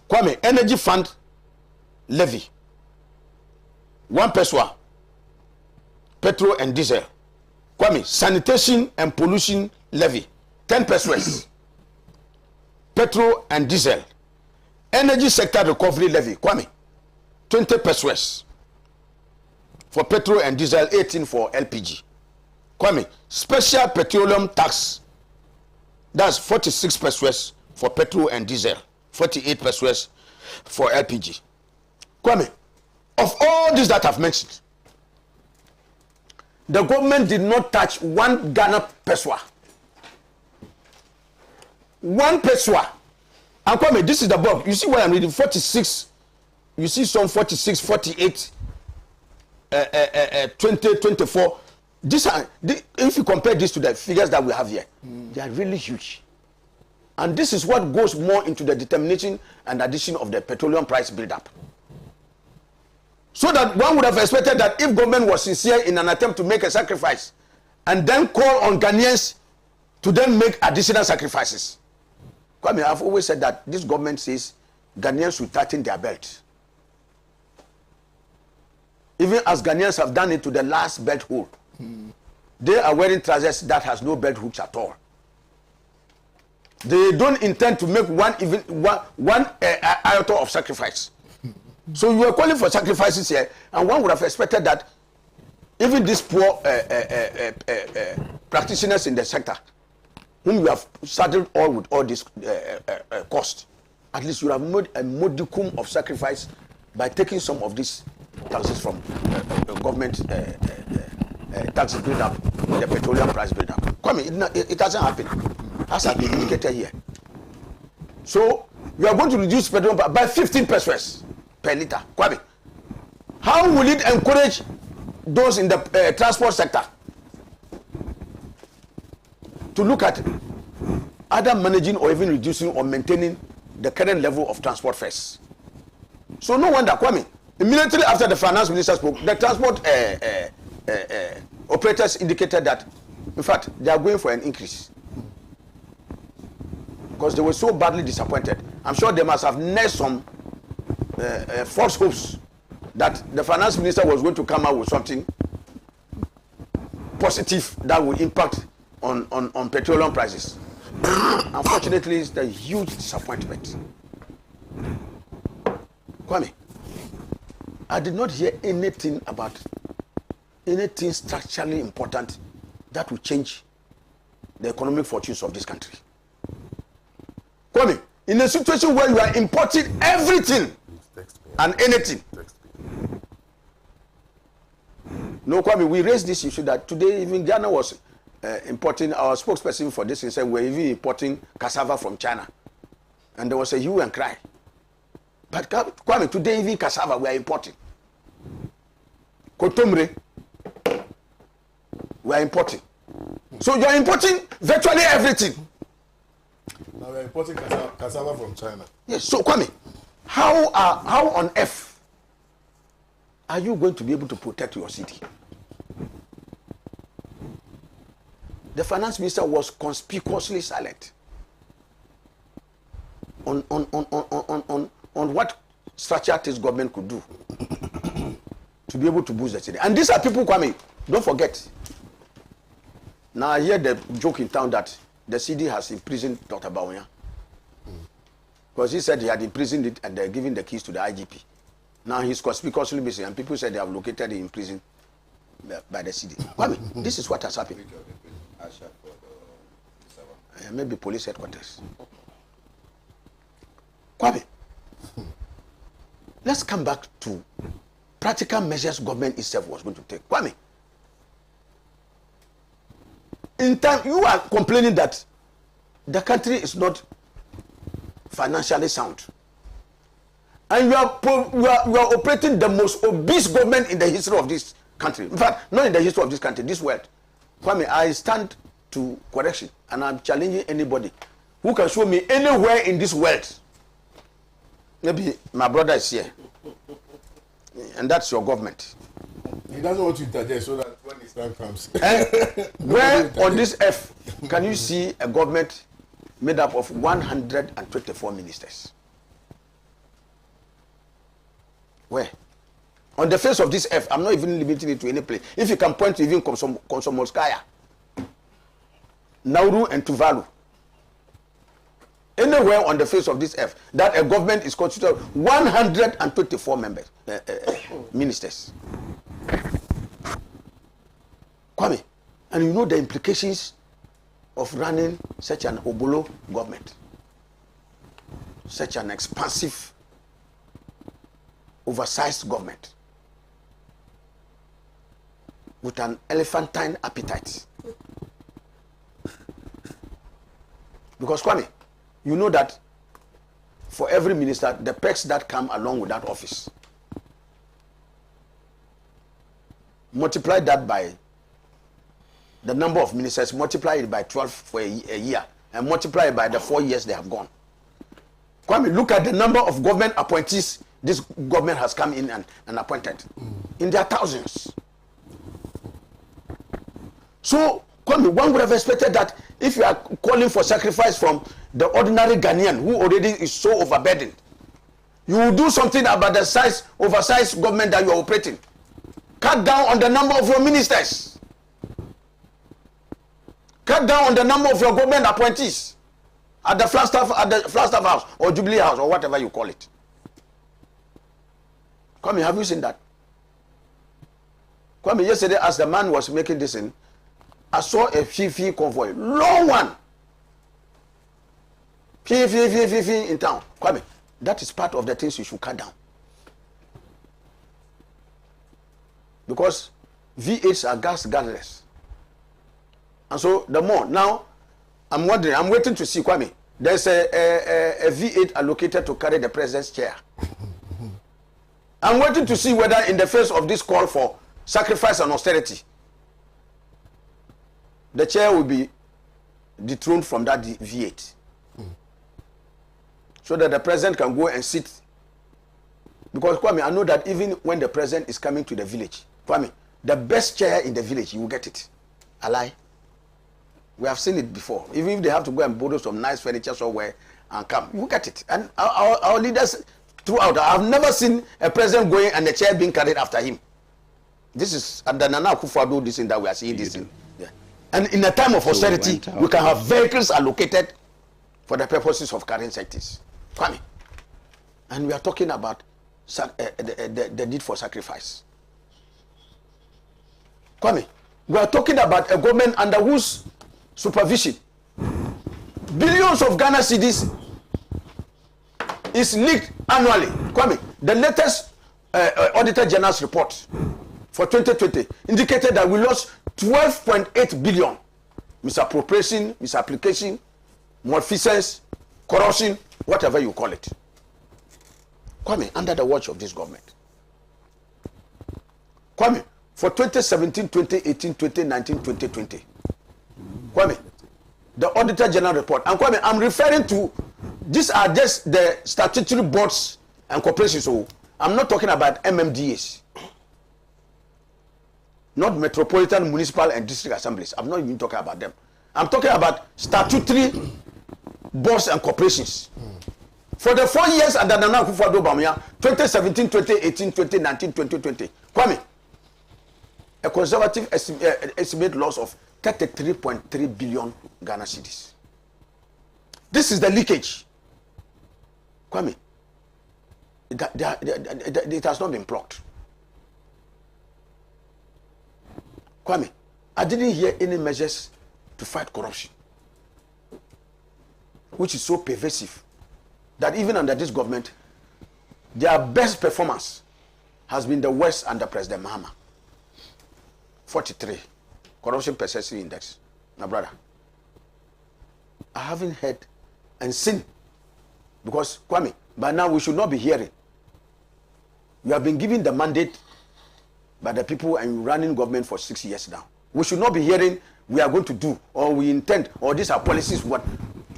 Kwame, energy fund levy, 1 peso, petrol and diesel. Kwame, sanitation and pollution levy, 10 pesos, petrol and diesel. Energy sector recovery levy, Kwame, 20 pesos for petrol and diesel, 18 for LPG. Kwame, special petroleum tax, that's 46 pesos for petrol and diesel, 48 pesos for LPG. Kwame, of all these that I've mentioned, the government did not touch 1 Ghana peso. 1 peso. And Kwame, this is the bulk. You see what I'm reading? 46. You see some 46, 48, 20, 24. If you compare this to the figures that we have here, they are really huge. And this is what goes more into the determination and addition of the petroleum price build-up. So that one would have expected that if government was sincere in an attempt to make a sacrifice and then call on Ghanaians to then make additional sacrifices. Kwame, I've always said that this government says Ghanaians should tighten their belt. Even as Ghanaians have done it to the last belt hole. They are wearing trousers that has no belt hooks at all. They don't intend to make one iota of sacrifice. So you are calling for sacrifices here, and one would have expected that even these poor practitioners in the sector, whom you have saddled all with all this cost, at least you have made a modicum of sacrifice by taking some of these taxes from government tax build up, the petroleum price build up. It doesn't happen, as has been indicated here. So you are going to reduce petroleum by 15 pesos per liter. Kwame, how will it encourage those in the transport sector to look at either managing or even reducing or maintaining the current level of transport fares? So no wonder, Kwame, immediately after the finance minister spoke, the transport operators indicated that, in fact, they are going for an increase because they were so badly disappointed. I'm sure they must have nursed some false hopes that the finance minister was going to come out with something positive that will impact on petroleum prices. Unfortunately, it's a huge disappointment. Kwame, I did not hear anything about anything structurally important that will change the economic fortunes of this country. Kwame, in a situation where you are importing everything and anything. No, Kwame, we raised this issue that today even Ghana was importing, our spokesperson for this said we're even importing cassava from China. And there was a hue and cry. But Kwame, today even cassava we are importing. Kotomre, we are importing. So you are importing virtually everything. Now we are importing cassava from China. Yes, so Kwame, how on earth are you going to be able to protect your city? the finance minister was conspicuously silent on what structured his government could do to be able to boost the city. And these are people coming. Don't forget. Now I hear the joke in town that the CD has imprisoned Dr. Bawumia. Because he said he had imprisoned it and they're giving the keys to the IGP. Now he's conspicuously missing and people said they have located him in prison by the CD. This is what has happened. Maybe police headquarters. Kwame, let's come back to practical measures government itself was going to take. Kwame, in time you are complaining that the country is not financially sound, and you are operating the most obese government in the history of this country. In fact, not in the history of this country, this world. Kwame, I stand to correction, and I'm challenging anybody who can show me anywhere in this world. Maybe my brother is here, and that's your government. He doesn't want to interject so that when his time comes. Where on this earth can you see a government made up of 124 ministers? Where? On the face of this earth, I'm not even limiting it to any place. If you can point to even Komsomolskaya, Nauru and Tuvalu, anywhere on the face of this earth, that a government is constituted of 124 members, ministers. Kwame, and you know the implications of running such an obolo government, such an expansive, oversized government with an elephantine appetite. Because Kwame, you know that for every minister, the perks that come along with that office, multiply that by the number of ministers, multiply it by 12 for a year, and multiply it by the 4 years they have gone. Kwame, look at the number of government appointees this government has come in and appointed. In their thousands. So, Kwame, one would have expected that if you are calling for sacrifice from the ordinary Ghanaian who already is so overburdened, you will do something about the oversized government that you are operating. Cut down on the number of your ministers. Cut down on the number of your government appointees at the Flagstaff House or Jubilee House or whatever you call it. Kwame, have you seen that? Kwame, yesterday as the man was making this in, I saw a Fifi convoy, long one. Fifi in town. Kwame, that is part of the things you should cut down. Because V8s are gas gatherers. And so the more, now, I'm wondering, I'm waiting to see, Kwame, there's a V8 allocated to carry the president's chair. I'm waiting to see whether in the face of this call for sacrifice and austerity, the chair will be dethroned from that V8. So that the president can go and sit. Because, Kwame, I know that even when the president is coming to the village, Kwame, the best chair in the village, you will get it. I lie. We have seen it before. Even if they have to go and borrow some nice furniture somewhere and come, you will get it. And our leaders throughout, I have never seen a president going and a chair being carried after him. This is under Nana Akufo-Addo, this in that we are seeing this in. Yeah. And in a time of austerity, we can have vehicles allocated for the purposes of carrying sectors. Kwame. And we are talking about the need for sacrifice. Kwame, we are talking about a government under whose supervision billions of Ghana cedis is leaked annually. Kwame, the latest Auditor General's report for 2020 indicated that we lost 12.8 billion misappropriation, misapplication, malfeasance, corruption, whatever you call it. Kwame, under the watch of this government. Kwame, for 2017, 2018, 2019, 2020. Kwame, the Auditor General report. And Kwame, I'm referring to, these are just the statutory boards and corporations. So I'm not talking about MMDAs. Not metropolitan, municipal, and district assemblies. I'm not even talking about them. I'm talking about statutory boards and corporations. For the 4 years under Nana Akufo-Addo Bawumia, 2017, 2018, 2019, 2020, Kwame, a conservative estimate loss of 33.3 billion Ghana cedis. This is the leakage. Kwame, it has not been blocked. Kwame, I didn't hear any measures to fight corruption, which is so pervasive that even under this government, their best performance has been the West under President Mahama. 43 corruption perception index. My brother, I haven't heard and seen, because Kwame, by now we should not be hearing. You have been given the mandate by the people and running government for 6 years now. We should not be hearing we are going to do, or we intend, or these are policies. What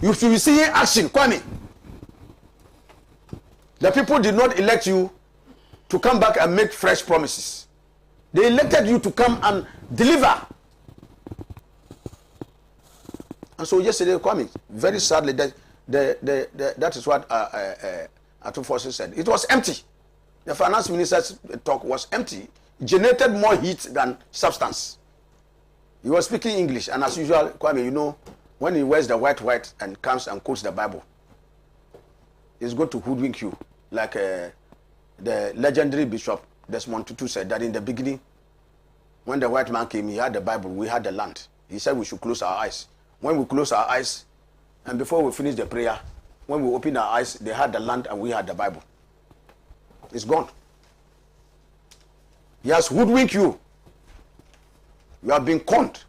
you should be seeing action, Kwame. The people did not elect you to come back and make fresh promises. They elected you to come and deliver. And so yesterday, Kwame, very sadly, that is what Atufo said. It was empty. The finance minister's talk was empty. Generated more heat than substance. He was speaking English, and as usual, Kwame, you know, when he wears the white and comes and quotes the Bible, he's going to hoodwink you. Like the legendary Bishop Desmond Tutu said that in the beginning, when the white man came, he had the Bible, we had the land. He said we should close our eyes. When we close our eyes, and before we finish the prayer, when we open our eyes, they had the land and we had the Bible. It's gone. He has hoodwinked you. You have been conned.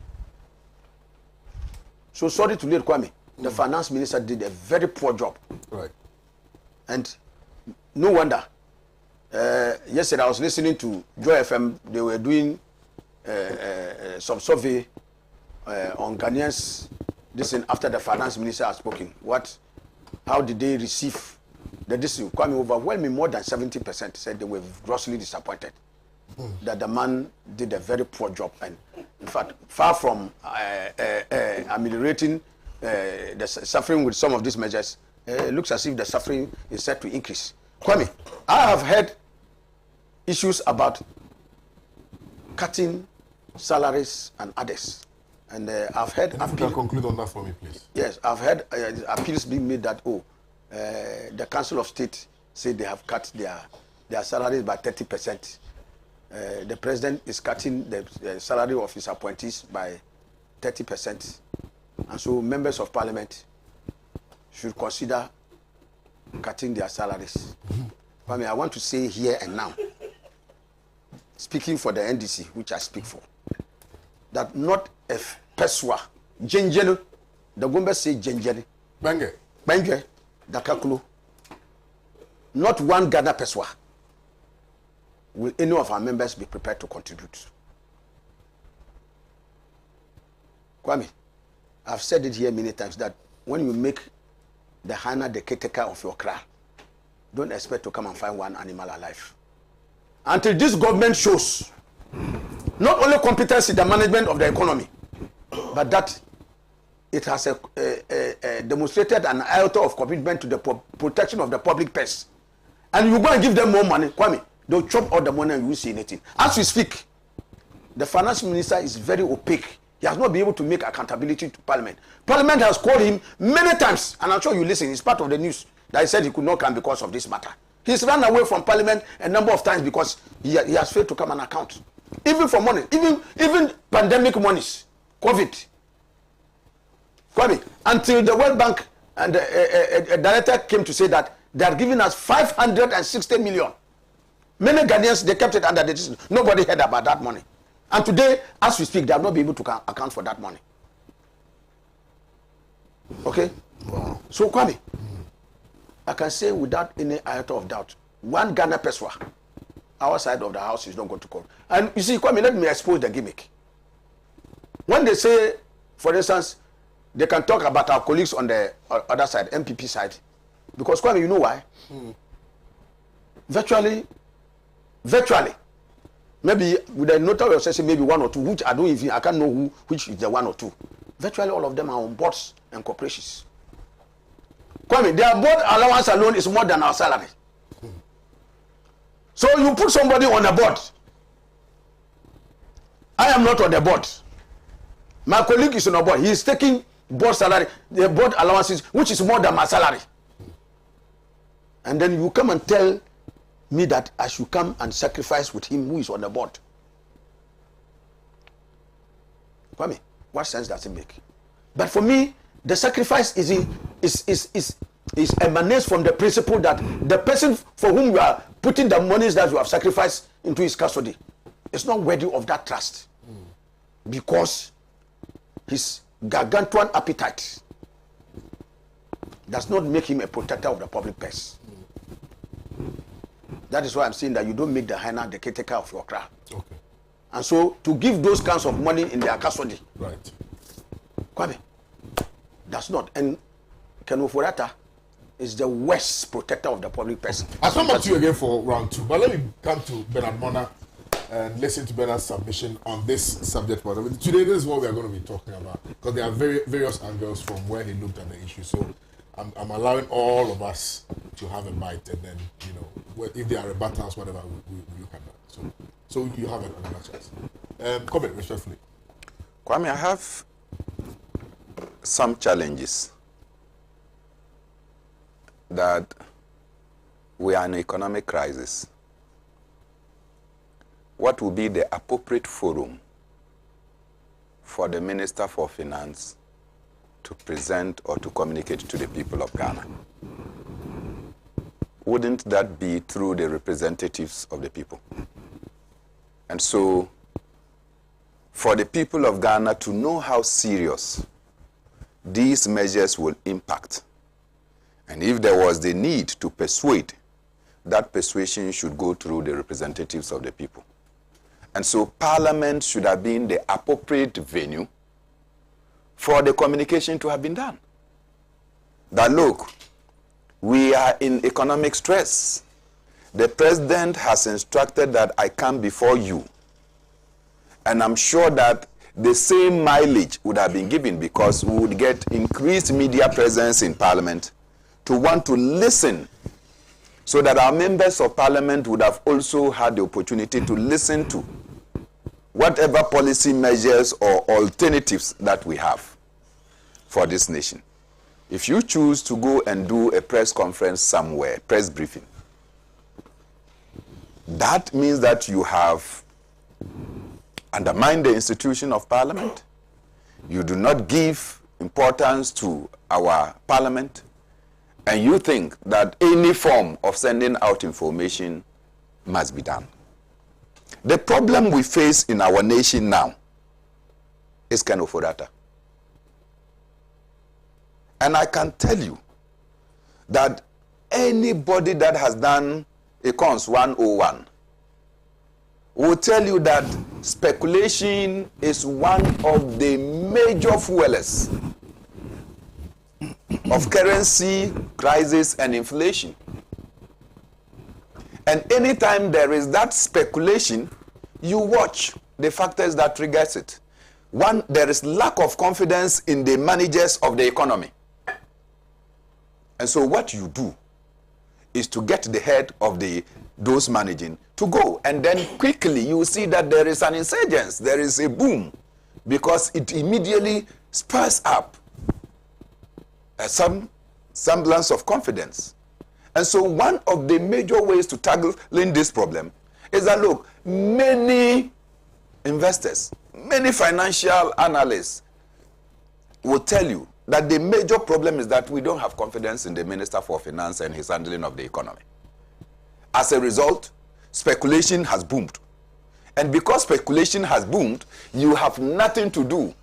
So sorry to let Kwame. The finance minister did a very poor job. Right. And no wonder. Yesterday I was listening to Joy FM. They were doing some survey on Ghanaians. Listen, after the finance minister has spoken, how did they receive the decision? Kwame, overwhelming more than 70% said they were grossly disappointed that the man did a very poor job, and in fact, far from ameliorating the suffering with some of these measures, it looks as if the suffering is set to increase. Kwame, I have heard issues about cutting salaries and others. And I've heard... If you can conclude on that for me, please. Yes, I've heard appeals being made that, the Council of State said they have cut their salaries by 30%. The president is cutting the salary of his appointees by 30%. And so members of parliament should consider cutting their salaries. I mean, I want to say here and now, speaking for the NDC, which I speak for, that not a peswa, jenjene, the Gombe say jenjene, Benge, Dakakulo, not one Ghana peswa will any of our members be prepared to contribute. Kwame, I've said it here many times that when you make the hyena the caretaker of your kraal, don't expect to come and find one animal alive. Until this government shows not only competence in the management of the economy, but that it has demonstrated an iota of commitment to the protection of the public purse. And you go and give them more money, Kwame, they'll chop all the money and you will see anything. As we speak, the finance minister is very opaque. He has not been able to make accountability to Parliament. Parliament has called him many times, and I'm sure you listen, it's part of the news, that he said he could not come because of this matter. He's run away from Parliament a number of times because he has failed to come and account. Even for money, even pandemic monies, COVID. Kwame, until the World Bank and the director came to say that they are giving us 560 million. Many Ghanaians, they kept it under the decision. Nobody heard about that money. And today, as we speak, they have not been able to account for that money. Okay? Wow. So, Kwame, I can say without any iota of doubt, one Ghana peswa, our side of the house is not going to call. And you see, Kwame, let me expose the gimmick. When they say, for instance, they can talk about our colleagues on the other side, MPP side, because Kwame, you know why? Virtually, maybe with a notary assessment, maybe one or two, which I can't know which is the one or two. Virtually all of them are on boards and corporations. Kwame, their board allowance alone is more than our salary. So you put somebody on a board. I am not on the board. My colleague is on a board. He is taking board salary, the board allowances, which is more than my salary. And then you come and tell me that I should come and sacrifice with him who is on the board. Kwame, what sense does it make? But for me, the sacrifice emanates from the principle that the person for whom you are putting the monies that you have sacrificed into his custody is not worthy of that trust, because his gargantuan appetite does not make him a protector of the public purse. That is why I'm saying that you don't make the hyena the caretaker of your crowd. Okay. And so to give those kinds of money in their custody, Right. Kwame, that's not. And Kenofurata is the worst protector of the public purse. I'll come back to you again for round 2, but let me come to Bernard Mona and listen to Bernard's submission on this subject matter. Today, this is what we are going to be talking about, because there are various angles from where he looked at the issue. So I'm allowing all of us to have a bite, and then, you know, if there are rebuttals, whatever, we look at that. So you have another chance. Comment respectfully. Kwame, I have some challenges. That we are in an economic crisis. What will be the appropriate forum for the Minister for Finance to present or to communicate to the people of Ghana? Wouldn't that be through the representatives of the people? And so, for the people of Ghana to know how serious these measures will impact, and if there was the need to persuade, that persuasion should go through the representatives of the people. And so Parliament should have been the appropriate venue for the communication to have been done. That look, we are in economic stress. The President has instructed that I come before you. And I'm sure that the same mileage would have been given, because we would get increased media presence in Parliament to want to listen, so that our members of Parliament would have also had the opportunity to listen to whatever policy measures or alternatives that we have for this nation. If you choose to go and do a press conference somewhere, press briefing, that means that you have undermined the institution of Parliament. You do not give importance to our Parliament, and you think that any form of sending out information must be done. The problem we face in our nation now is Kenofurata. And I can tell you that anybody that has done Econs 101 will tell you that speculation is one of the major fuelers of currency crisis and inflation. And anytime there is that speculation, you watch the factors that triggers it. One, there is lack of confidence in the managers of the economy. And so what you do is to get the head of those managing to go, and then quickly you will see that there is an insurgence, there is a boom, because it immediately spurs up some semblance of confidence. And so one of the major ways to tackling this problem is that, look, many investors, many financial analysts will tell you that the major problem is that we don't have confidence in the Minister for Finance and his handling of the economy. As a result, speculation has boomed. And because speculation has boomed, you have nothing to do.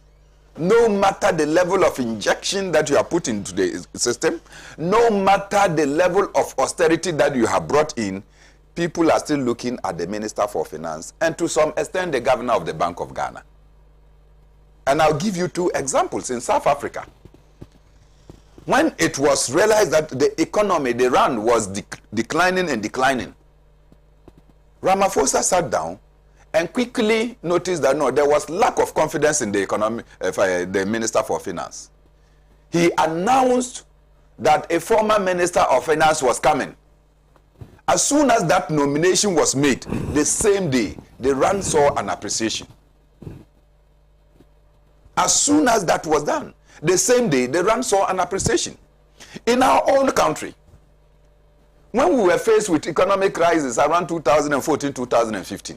No matter the level of injection that you have put into the system, no matter the level of austerity that you have brought in, people are still looking at the Minister for Finance and to some extent the Governor of the Bank of Ghana. And I'll give you two examples. In South Africa, when it was realized that the economy, the rand was declining and declining, Ramaphosa sat down and quickly noticed that no, there was lack of confidence in the economy, the Minister for Finance. He announced that a former Minister of Finance was coming. As soon as that nomination was made, the same day, the rand saw an appreciation. As soon as that was done, the same day, the rand saw an appreciation. In our own country, when we were faced with economic crisis around 2014-2015,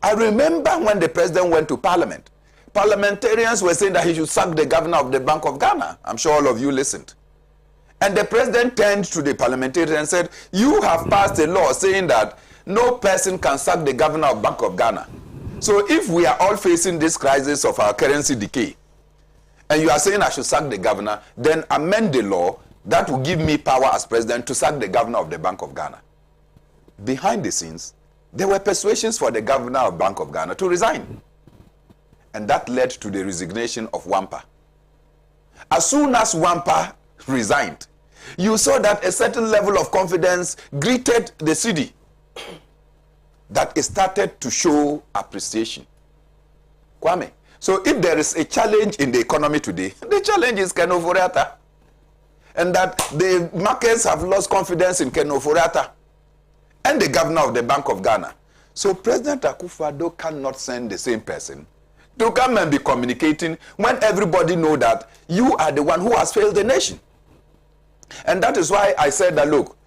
I remember when the president went to parliament, parliamentarians were saying that he should sack the governor of the Bank of Ghana. I'm sure all of you listened. And the president turned to the parliamentarian and said, you have passed a law saying that no person can sack the governor of Bank of Ghana. So if we are all facing this crisis of our currency decay, and you are saying I should sack the governor, then amend the law that will give me power as president to sack the governor of the Bank of Ghana. Behind the scenes, there were persuasions for the governor of Bank of Ghana to resign. And that led to the resignation of Wampa. As soon as Wampa resigned, you saw that a certain level of confidence greeted the city, that it started to show appreciation. Kwame, so if there is a challenge in the economy today, the challenge is Ken Ofori-Atta. And that the markets have lost confidence in Ken Ofori-Atta and the governor of the Bank of Ghana. So President Akufo-Addo cannot send the same person to come and be communicating when everybody know that you are the one who has failed the nation. And that is why I said that, look,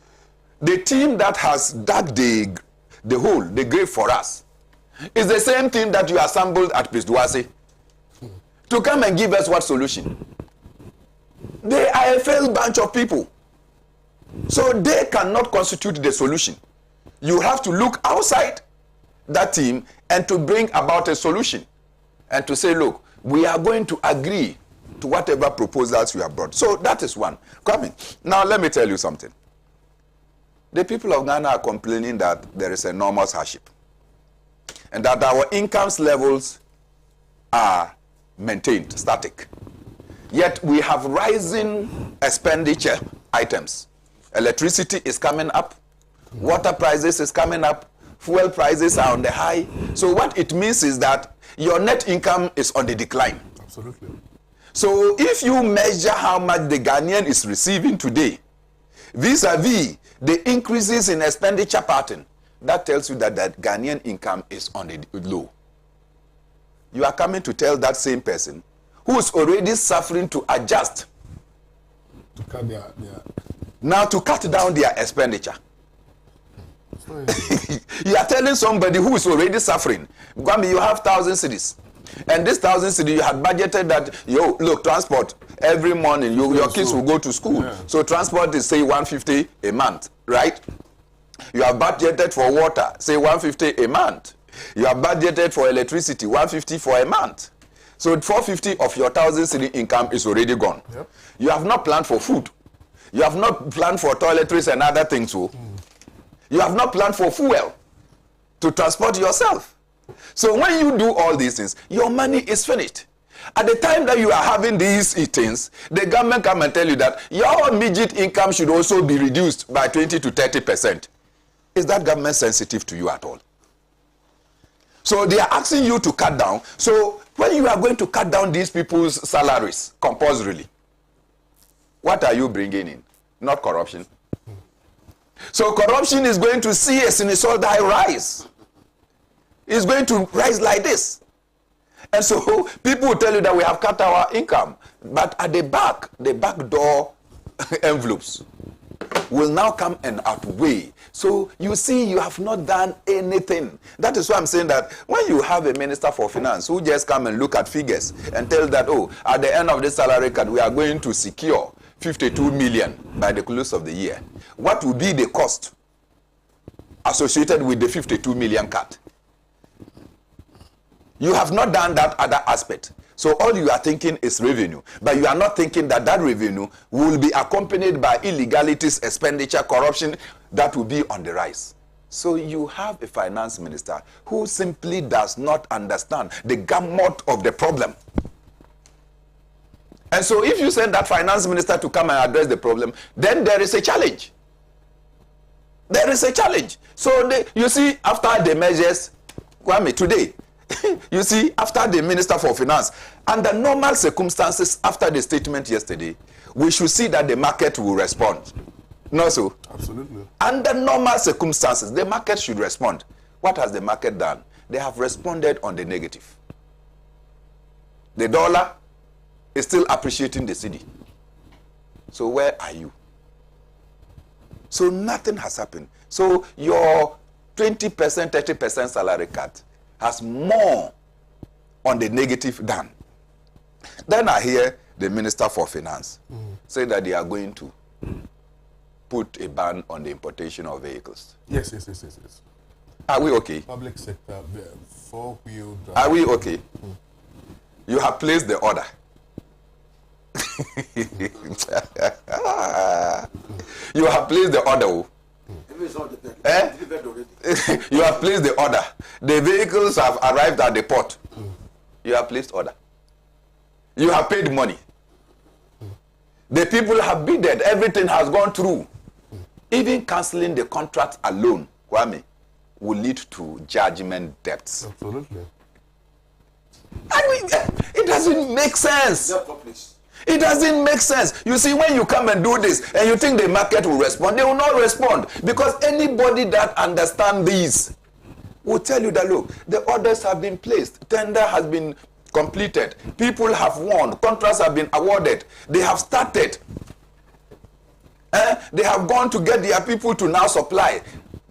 the team that has dug the hole, the grave for us, is the same team that you assembled at Pisduase to come and give us what solution? They are a failed bunch of people. So they cannot constitute the solution. You have to look outside that team and to bring about a solution. And to say, look, we are going to agree to whatever proposals you have brought. So that is one. Coming. Now let me tell you something. The people of Ghana are complaining that there is enormous hardship. And that our incomes levels are maintained, static. Yet we have rising expenditure items. Electricity is coming up. Water prices is coming up. Fuel prices are on the high. So what it means is that your net income is on the decline. Absolutely. So if you measure how much the Ghanaian is receiving today, vis-a-vis the increases in expenditure pattern, that tells you that that Ghanaian income is on the low. You are coming to tell that same person who is already suffering to adjust To cut their now to cut down their expenditure. You are telling somebody who is already suffering, Gwami, you have 1,000 cedis. And this 1,000 cedis, you had budgeted that, yo, look, transport, every morning, your kids will go to school. Yeah. So transport is, say, 150 a month, right? You have budgeted for water, say, 150 a month. You have budgeted for electricity, 150 for a month. So 450 of your 1,000 cedi income is already gone. Yep. You have not planned for food. You have not planned for toiletries and other things. So you have not planned for fuel to transport yourself. So when you do all these things, your money is finished. At the time that you are having these things, the government come and tell you that your immediate income should also be reduced by 20 to 30%. Is that government sensitive to you at all? So they are asking you to cut down. So when you are going to cut down these people's salaries compulsorily, what are you bringing in? Not corruption. So corruption is going to see a sinusoidal rise. It's going to rise like this. And so people will tell you that we have cut our income. But at the back door envelopes will now come and outweigh. So you see, you have not done anything. That is why I'm saying that when you have a minister for finance who just come and look at figures and tell that, oh, at the end of this salary cut, we are going to secure 52 million by the close of the year. What will be the cost associated with the 52 million cut? You have not done that other aspect. So all you are thinking is revenue. But you are not thinking that that revenue will be accompanied by illegalities, expenditure, corruption that will be on the rise. So you have a finance minister who simply does not understand the gamut of the problem. And so if you send that finance minister to come and address the problem, then there is a challenge. There is a challenge. So you see, after the measures, Kwame, today, you see, after the Minister for Finance, under normal circumstances, after the statement yesterday, we should see that the market will respond. No, so? Absolutely. Under normal circumstances, the market should respond. What has the market done? They have responded on the negative. The dollar is still appreciating the cedi. So where are you? So nothing has happened. So your 20%, 30% salary cut has more on the negative than. Then I hear the Minister for Finance say that they are going to put a ban on the importation of vehicles. Yes. Are we okay? Public sector, four-wheel drive. Are we okay? You have placed the order. You have placed the order. You have placed the order. The vehicles have arrived at the port. You have placed order. You have paid money. The people have bidded. Everything has gone through. Even cancelling the contract alone, Kwame, will lead to judgment debts. Absolutely. I mean, it doesn't make sense. It doesn't make sense. You see, when you come and do this and you think the market will respond, they will not respond, because anybody that understands these will tell you that, look, the orders have been placed, tender has been completed, people have won, contracts have been awarded, they have started. They have gone to get their people to now supply.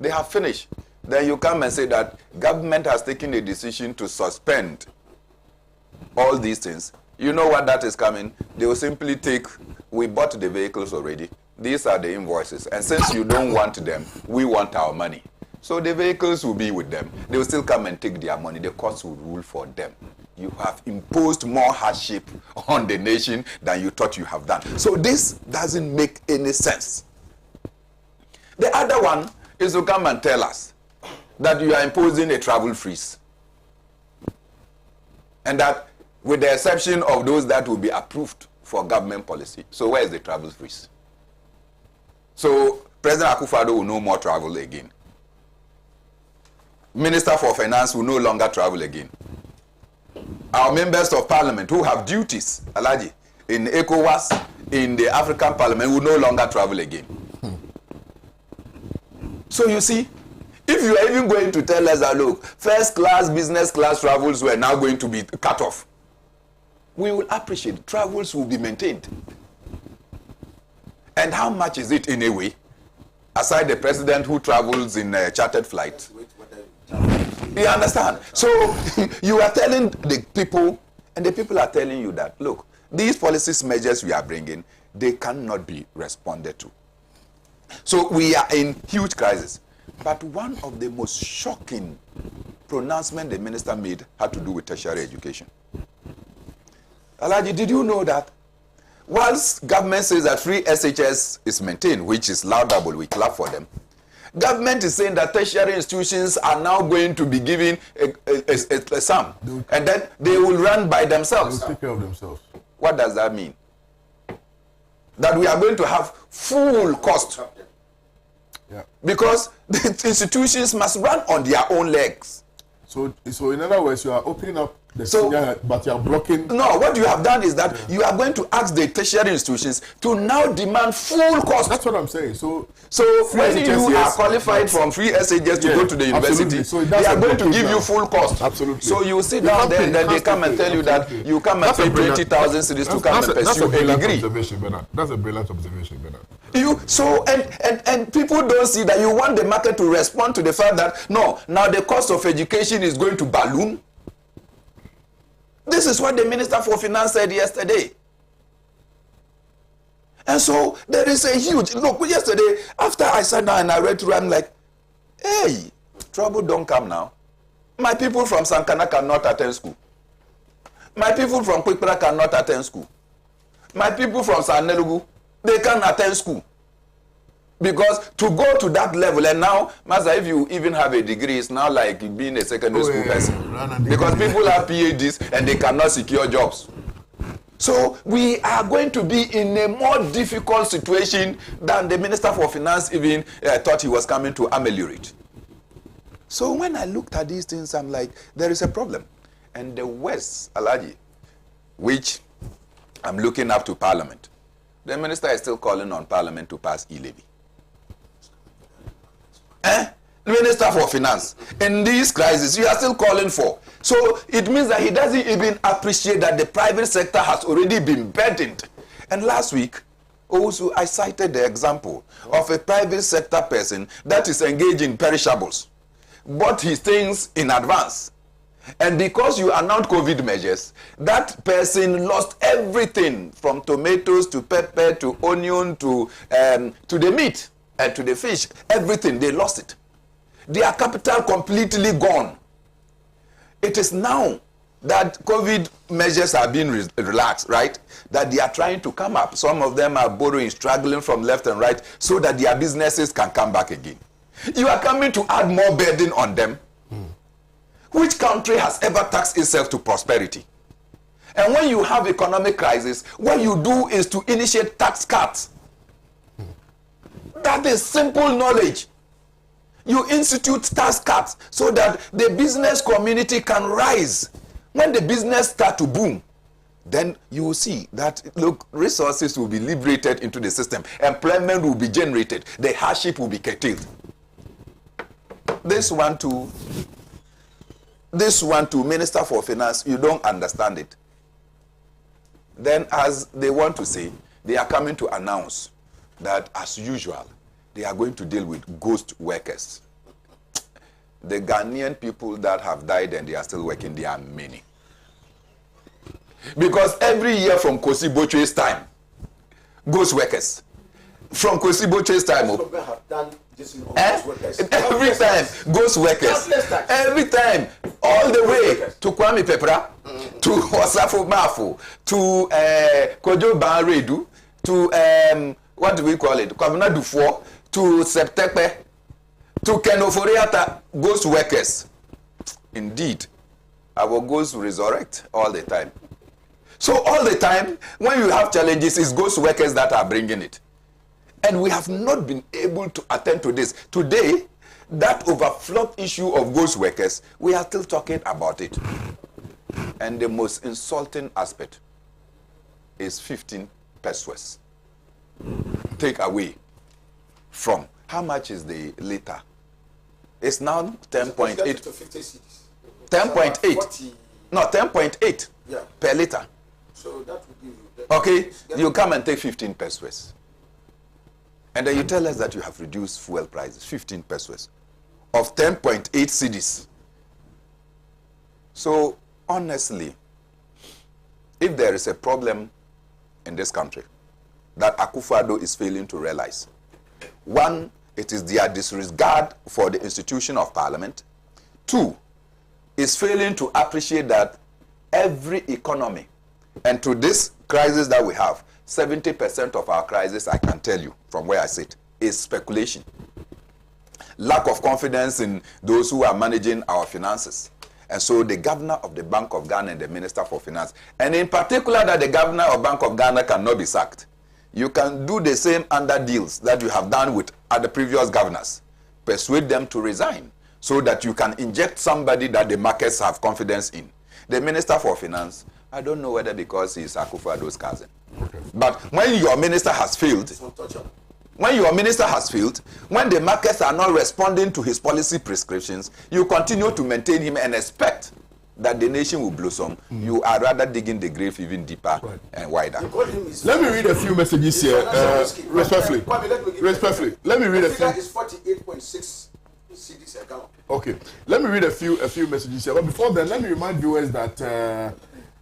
They have finished. Then you come and say that government has taken a decision to suspend all these things. You know what that is coming? They will simply take, we bought the vehicles already. These are the invoices. And since you don't want them, we want our money. So the vehicles will be with them. They will still come and take their money. The costs will rule for them. You have imposed more hardship on the nation than you thought you have done. So this doesn't make any sense. The other one is to come and tell us that you are imposing a travel freeze. And that with the exception of those that will be approved for government policy. So where is the travel freeze? So President Akufo-Addo will no more travel again. Minister for Finance will no longer travel again. Our members of parliament who have duties, Alaji, in ECOWAS, in the African Parliament, will no longer travel again. So you see, if you are even going to tell us that, look, first class, business class travels were now going to be cut off, we will appreciate. Travels will be maintained. And how much is it in a way? Aside the president who travels in a chartered flight. You understand? So you are telling the people, and the people are telling you that, look, these policies measures we are bringing, they cannot be responded to. So we are in huge crisis. But one of the most shocking pronouncements the minister made had to do with tertiary education. Alaji, did you know that whilst government says that free SHS is maintained, which is laudable, we clap for them, government is saying that tertiary institutions are now going to be given a sum, and then they will run by themselves. They will take care of themselves. What does that mean? That we are going to have full cost. Yeah. Because the institutions must run on their own legs. So in other words, you are opening up the senior, but you are blocking. No, what you have done is that you are going to ask the tertiary institutions to now demand full cost. That's what I'm saying. So when you are qualified from free SHS to go to the university, so they are going to give you full cost. Absolutely. So you sit down there and then they come and tell you that you come and pay 20,000 cedis to come and pursue a degree. That's a brilliant observation, Bernard. And people don't see that you want the market to respond to the fact that no, now the cost of education is going to balloon. This is what the Minister for Finance said yesterday. And so there is a huge look. Yesterday, after I sat down and I read through, I'm like, hey, trouble don't come now. My people from Sankana cannot attend school. My people from Kwikpra cannot attend school. My people from Sanelugu, they can attend school. Because to go to that level, and now, Master, if you even have a degree, it's now like being a secondary school person. Because people have PhDs and they cannot secure jobs. So we are going to be in a more difficult situation than the Minister for Finance even thought he was coming to ameliorate. So when I looked at these things, I'm like, there is a problem. And the West, Alaji, which I'm looking up to Parliament, the minister is still calling on Parliament to pass E-levy. The Minister for Finance, in this crisis, you are still calling for. So it means that he doesn't even appreciate that the private sector has already been burdened. And last week, also, I cited the example of a private sector person that is engaged in perishables, bought his things in advance. And because you announced COVID measures, that person lost everything from tomatoes to pepper to onion to the meat and to the fish. Everything, they lost it. Their capital completely gone. It is now that COVID measures are being relaxed, right? That they are trying to come up. Some of them are borrowing, struggling from left and right so that their businesses can come back again. You are coming to add more burden on them. Which country has ever taxed itself to prosperity? And when you have economic crisis, what you do is to initiate tax cuts. That is simple knowledge. You institute tax cuts so that the business community can rise. When the business start to boom, then you will see that, look, resources will be liberated into the system. Employment will be generated. The hardship will be curtailed. This one too, Minister for Finance, you don't understand it. Then as they want to say, they are coming to announce that as usual, they are going to deal with ghost workers. The Ghanaian people that have died and they are still working, they are many. Because every year from Kosi Boche's time, ghost workers. From Kosi Boche's time, every time, ghost workers. Every time, all the way to Kwame Pepra, to Osafo Mafo, to Kojo Banredu, to what do we call it? Kwabena Dufour, to Septepe, to Kenoforiata, ghost workers. Indeed, our ghosts resurrect all the time. So all the time, when you have challenges, it's ghost workers that are bringing it. And we have not been able to attend to this. Today, that overflowed issue of ghost workers, we are still talking about it. And the most insulting aspect is 15 pesos. Take away from how much is the liter? It's now 10.8. 10.8. No, 10.8 per liter. So that would give you. Okay, you come and take 15 pesos. And then you tell us that you have reduced fuel prices, 15 pesos, of 10.8 cedis. So, honestly, if there is a problem in this country that Akufo-Addo is failing to realize, one, it is their disregard for the institution of parliament. Two, is failing to appreciate that every economy, and to this crisis that we have, 70% of our crisis, I can tell you from where I sit, is speculation. Lack of confidence in those who are managing our finances. And so the governor of the Bank of Ghana and the Minister for Finance, and in particular that the governor of Bank of Ghana cannot be sacked. You can do the same under deals that you have done with other previous governors. Persuade them to resign so that you can inject somebody that the markets have confidence in. The Minister for Finance, I don't know whether because he's Akufo-Addo's cousin. Okay. But when your minister has failed, when the markets are not responding to his policy prescriptions, you continue to maintain him and expect that the nation will blossom. You are rather digging the grave even deeper and wider. Let me read a few messages here. Respectfully. Let me read a few. Is 48.6 CDs account. Okay. Let me read a few messages here. But before then, let me remind viewers that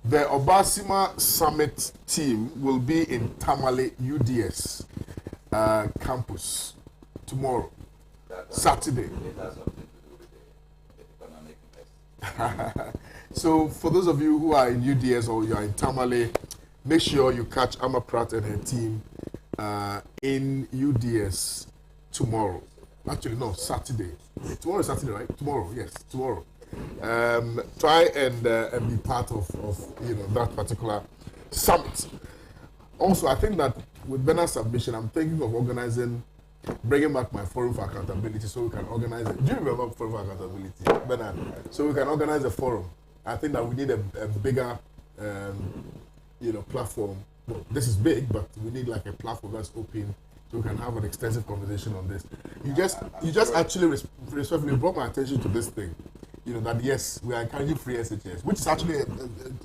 the Obasima Summit team will be in Tamale UDS campus tomorrow, Saturday. So for those of you who are in UDS or you are in Tamale, make sure you catch Amma Pratt and her team in UDS tomorrow. Actually, no, Saturday. Tomorrow is Saturday, right? Tomorrow, yes, tomorrow. Try and be part of that particular summit. Also, I think that with Bena's submission, I'm thinking of organizing bringing back my forum for accountability so we can organize it. Do you remember forum for accountability, Bernard? So we can organize a forum. I think that we need a bigger, platform. Well, this is big, but we need like a platform that's open so we can have an extensive conversation on this. You just actually respectfully brought my attention to this thing. That yes, we are encouraging free SHS, which is actually a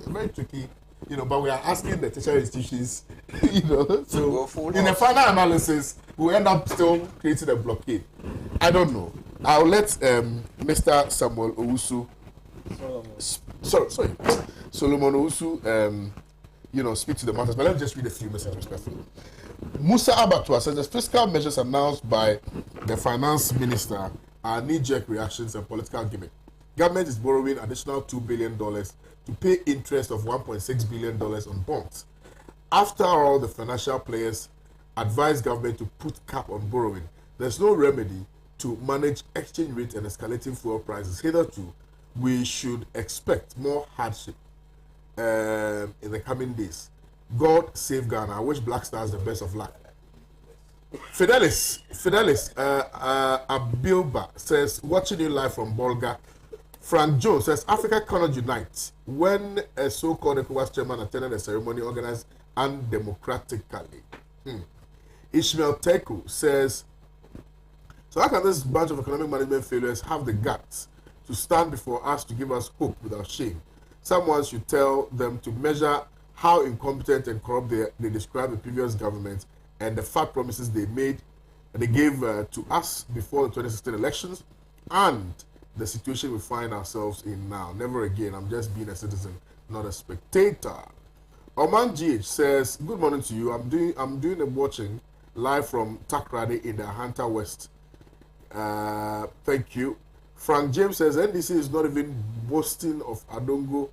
very tricky, but we are asking the tertiary institutions, so in the final analysis, we end up still creating a blockade. I don't know. I'll let Mr. Samuel Owusu, Solomon Owusu, speak to the matters, but let me just read a few messages respectfully. Musa Abatua says the fiscal measures announced by the finance minister are knee-jerk reactions and political gimmick. Government is borrowing additional $2 billion to pay interest of $1.6 billion on bonds. After all, the financial players advise government to put cap on borrowing. There's no remedy to manage exchange rate and escalating fuel prices. Hitherto, we should expect more hardship in the coming days. God save Ghana. I wish Black Stars the best of luck. Fidelis Abilba says, watching you live from Bolga. Frank Jones says, Africa cannot unite when a so-called ECOWAS chairman attended a ceremony organized undemocratically. Ishmael Teku says, so how can this bunch of economic management failures have the guts to stand before us to give us hope without shame? Someone should tell them to measure how incompetent and corrupt they describe the previous government and the fat promises they made and they gave to us before the 2016 elections and the situation we find ourselves in now. Never again. I'm just being a citizen, not a spectator. Oman GH says, good morning to you. I'm doing a watching live from Takrade in the Hunter West. Thank you. Frank James says, NDC is not even boasting of Adongo,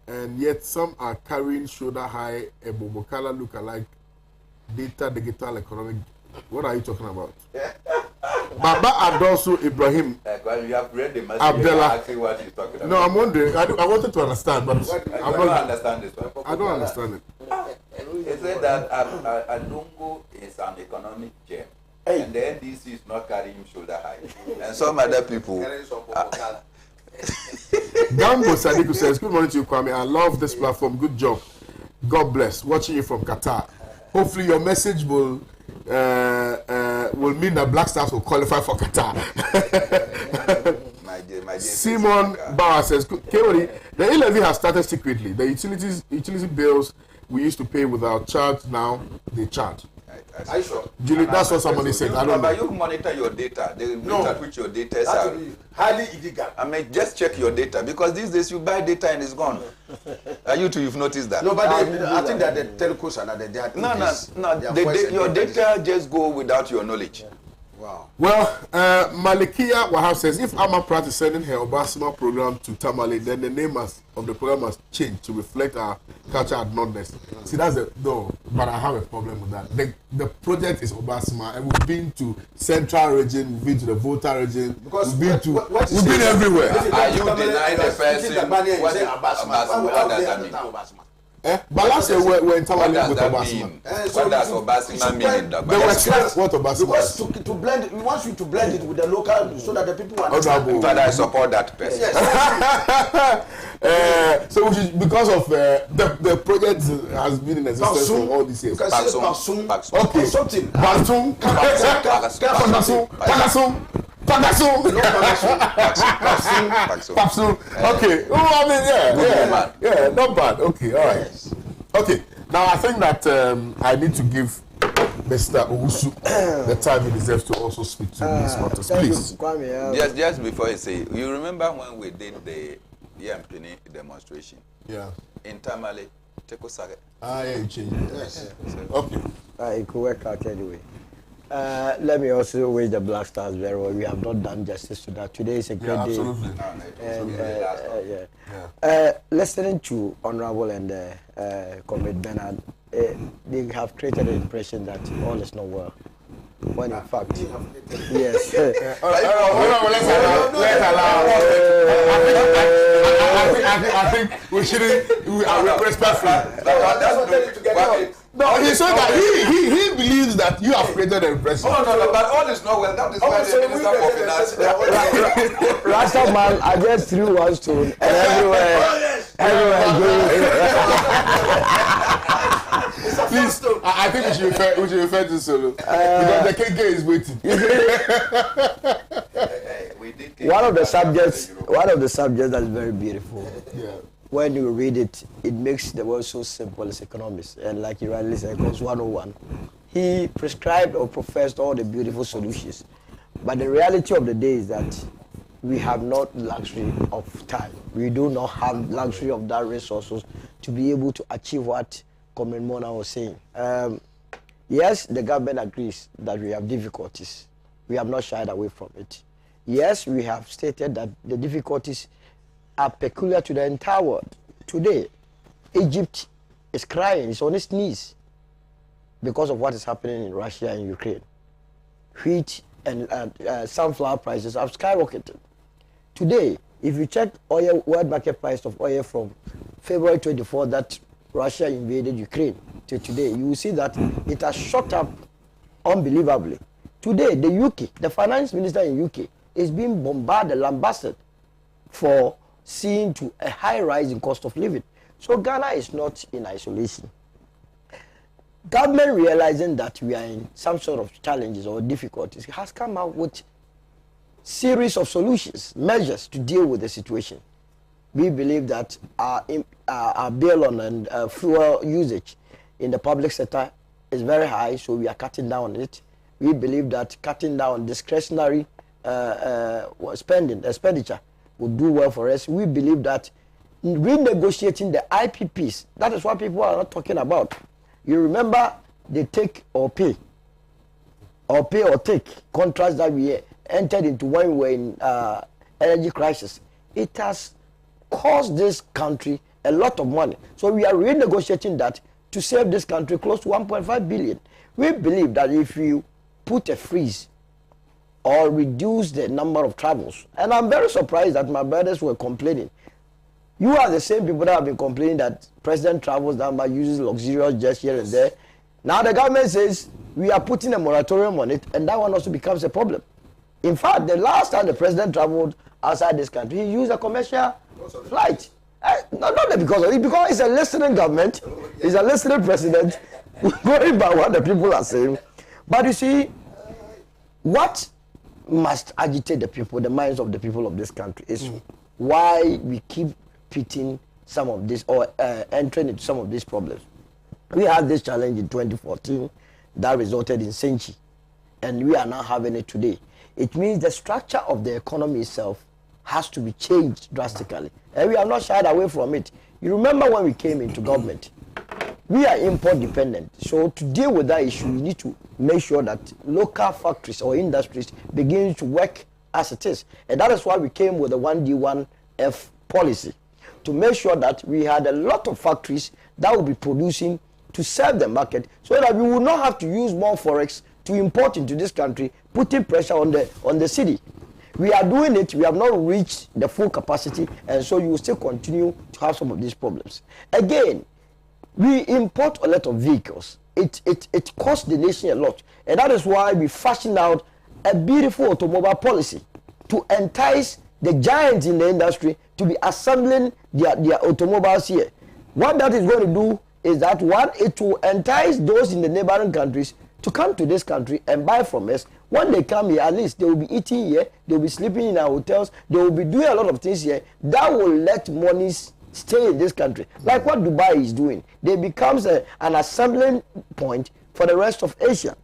and yet some are carrying shoulder high a Bobokala look-alike data digital economic. What are you talking about? Baba Adosu Ibrahim. You have read the message. Abdullah. What you're talking about. No, I'm wondering. I wanted to understand, but I don't understand this one. I don't understand it. He said that Adongo is an economic gem. And the NDC is not carrying shoulder high. And some other people. Gambo Sadiku says, good morning to you, Kwame. I love this platform. Good job. God bless. Watching you from Qatar. Hopefully your message will mean that Black Stars will qualify for Qatar. Simon Bauer says, Keori, the E-levy has started secretly. The utility bills we used to pay without charge, now they charge. Are you sure? Julie, that's what somebody said. I don't know. But you monitor your data. The rate at which your data are highly illegal. I mean, just check your data because these days you buy data and it's gone. You too, you've noticed that. No, but I think that the telcos and they are no. Your data just go without your knowledge. Wow. Well, Malikia Wahab says, if Amaprat is sending her Obasima program to Tamale, then the name of the program must change to reflect our culture and nordness. See, that's but I have a problem with that. The project is Obasima, and we've been to Central region, we've been to the Volta region, we've been everywhere. Are you denying the person what does that mean? But last year we're in Tamale with Obasima. What does Obasima mean in the They explain what Obasima is. Because to blend it, we want you to blend it with the local so that the people understand. In fact, I support that person. Yes. So because of the project has been in existence for all these years. Paksum. Okay. Something. Paksum. Okay. Oh, I mean, yeah, not bad. Okay, all right. Yes. Okay. Now I think that I need to give Mr. Owusu the time he deserves to also speak to these matters, please. Just before you say, you remember when we did the Yampini demonstration? Yeah. In Tamale, Tekosage. Yeah, you changed it. Yes. Okay. It could work out anyway. Let me also wish the Black Stars very well. We have not done justice to that. Today is a great day. Absolutely. And listening to Honorable and Comrade Bernard, they have created the impression that all is not well. When in fact, yes. Let's allow. I think we shouldn't. We are respectful. No, he's saying that he believes that you have created an impression. Oh, no, but all is not well. That is why the Minister for Finance... Rasta man, I just threw one stone and everywhere Please, I think we should refer to Solo. Because the KK is waiting. One of the subjects that is very beautiful. Yeah. When you read it, it makes the world so simple as economists. And like you rightly said, Course 101, he prescribed or professed all the beautiful solutions. But the reality of the day is that we have not luxury of time. We do not have luxury of that resources to be able to achieve what Comrade Mona was saying. Yes, the government agrees that we have difficulties. We have not shied away from it. Yes, we have stated that the difficulties are peculiar to the entire world. Today, Egypt is crying, it's on its knees because of what is happening in Russia and Ukraine. Wheat and sunflower prices have skyrocketed. Today, if you check oil, world market price of oil from February 24 that Russia invaded Ukraine to today, you will see that it has shot up unbelievably. Today, the UK, the finance minister in UK, is being bombarded, lambasted for seeing to a high rise in cost of living. So Ghana is not in isolation. Government realizing that we are in some sort of challenges or difficulties has come out with series of solutions, measures to deal with the situation. We believe that our bill on fuel usage in the public sector is very high, so we are cutting down on it. We believe that cutting down discretionary expenditure will do well for us. We believe that renegotiating the IPPs, that is what people are not talking about. You remember they take or pay or take contracts that we entered into when we were in energy crisis. It has cost this country a lot of money. So we are renegotiating that to save this country close to 1.5 billion. We believe that if you put a freeze or reduce the number of travels, and I'm very surprised that my brothers were complaining. You are the same people that have been complaining that President travels down by uses luxurious jets here and there. Now the government says we are putting a moratorium on it, and that one also becomes a problem. In fact, the last time the President traveled outside this country, he used a commercial flight. Not because of it, because it's a listening government, it's a listening president, going by what the people are saying. But you see, what must agitate the people, the minds of the people of this country, is why we keep pitting some of this or entering into some of these problems. We had this challenge in 2014 that resulted in Senchi, and we are now having it today. It means the structure of the economy itself has to be changed drastically, and we are not shied away from it. You remember when we came into government, we are import dependent. So to deal with that issue, we need to make sure that local factories or industries begin to work as it is. And that is why we came with the 1D1F policy, to make sure that we had a lot of factories that will be producing to serve the market, so that we will not have to use more forex to import into this country, putting pressure on the city. We are doing it, we have not reached the full capacity, and so you will still continue to have some of these problems. Again, we import a lot of vehicles. It costs the nation a lot, and that is why we fashioned out a beautiful automobile policy to entice the giants in the industry to be assembling their automobiles here. What that is going to do is that, one, it will entice those in the neighboring countries to come to this country and buy from us. When they come here, at least they will be eating here, they will be sleeping in our hotels, they will be doing a lot of things here that will let monies stay in this country, like what Dubai is doing. They becomes an assembling point for the rest of Asia.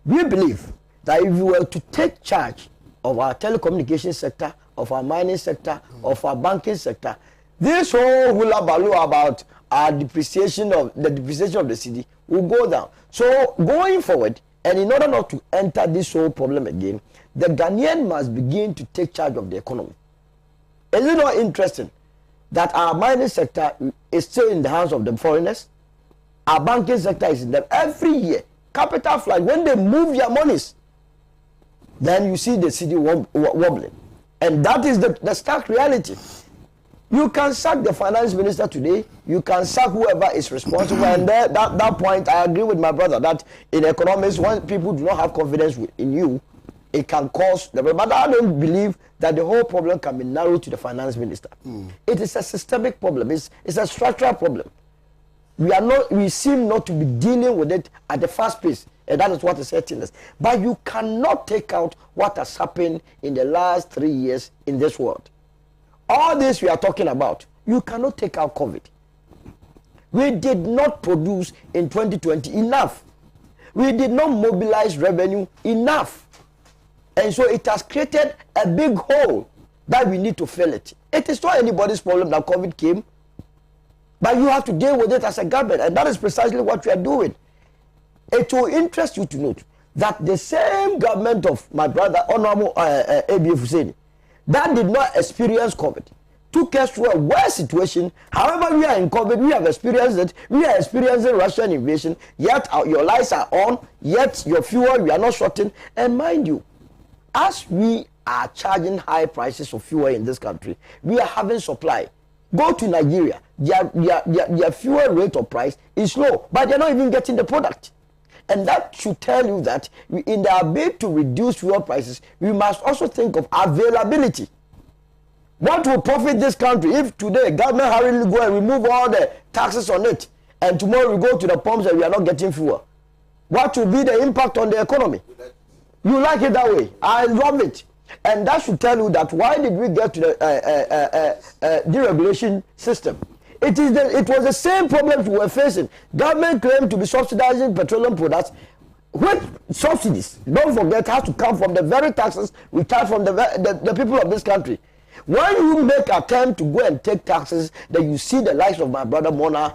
We believe that if we were to take charge of our telecommunication sector, of our mining sector, of our banking sector, this whole hula baloo about our depreciation of the city will go down. So going forward, and in order not to enter this whole problem again, the Ghanaian must begin to take charge of the economy. Is it not interesting that our mining sector is still in the hands of the foreigners? Our banking sector is in them. Every year, capital flight, when they move their monies, then you see the city wobbling. And that is the stark reality. You can sack the finance minister today. You can sack whoever is responsible. And that point, I agree with my brother that in economics, when people do not have confidence in you, it can cause the problem. But I don't believe that the whole problem can be narrowed to the finance minister. It is a systemic problem. It's a structural problem. We seem not to be dealing with it at the fast pace, and that is what is hurting us. But you cannot take out what has happened in the last 3 years in this world. All this we are talking about, you cannot take out COVID. We did not produce in 2020 enough. We did not mobilize revenue enough. And so it has created a big hole that we need to fill it. It is not anybody's problem that COVID came, but you have to deal with it as a government, and that is precisely what we are doing. It will interest you to note that the same government of my brother, Honorable A.B. Hussein, that did not experience COVID, took us to a worse situation. However, we are in COVID, we have experienced it, we are experiencing Russian invasion, yet your lights are on, yet your fuel, we are not shorting. And mind you, as we are charging high prices of fuel in this country, we are having supply. Go to Nigeria, their fuel rate of price is low, but they're not even getting the product. And that should tell you that in the bid to reduce fuel prices, we must also think of availability. What will profit this country if today government hurriedly go and remove all the taxes on it, and tomorrow we go to the pumps and we are not getting fuel? What will be the impact on the economy? You like it that way? I love it. And that should tell you that why did we get to the deregulation system? It was the same problems we were facing. Government claimed to be subsidizing petroleum products with subsidies. Don't forget, has to come from the very taxes we charge from the people of this country. When you make an attempt to go and take taxes, then you see the likes of my brother Mona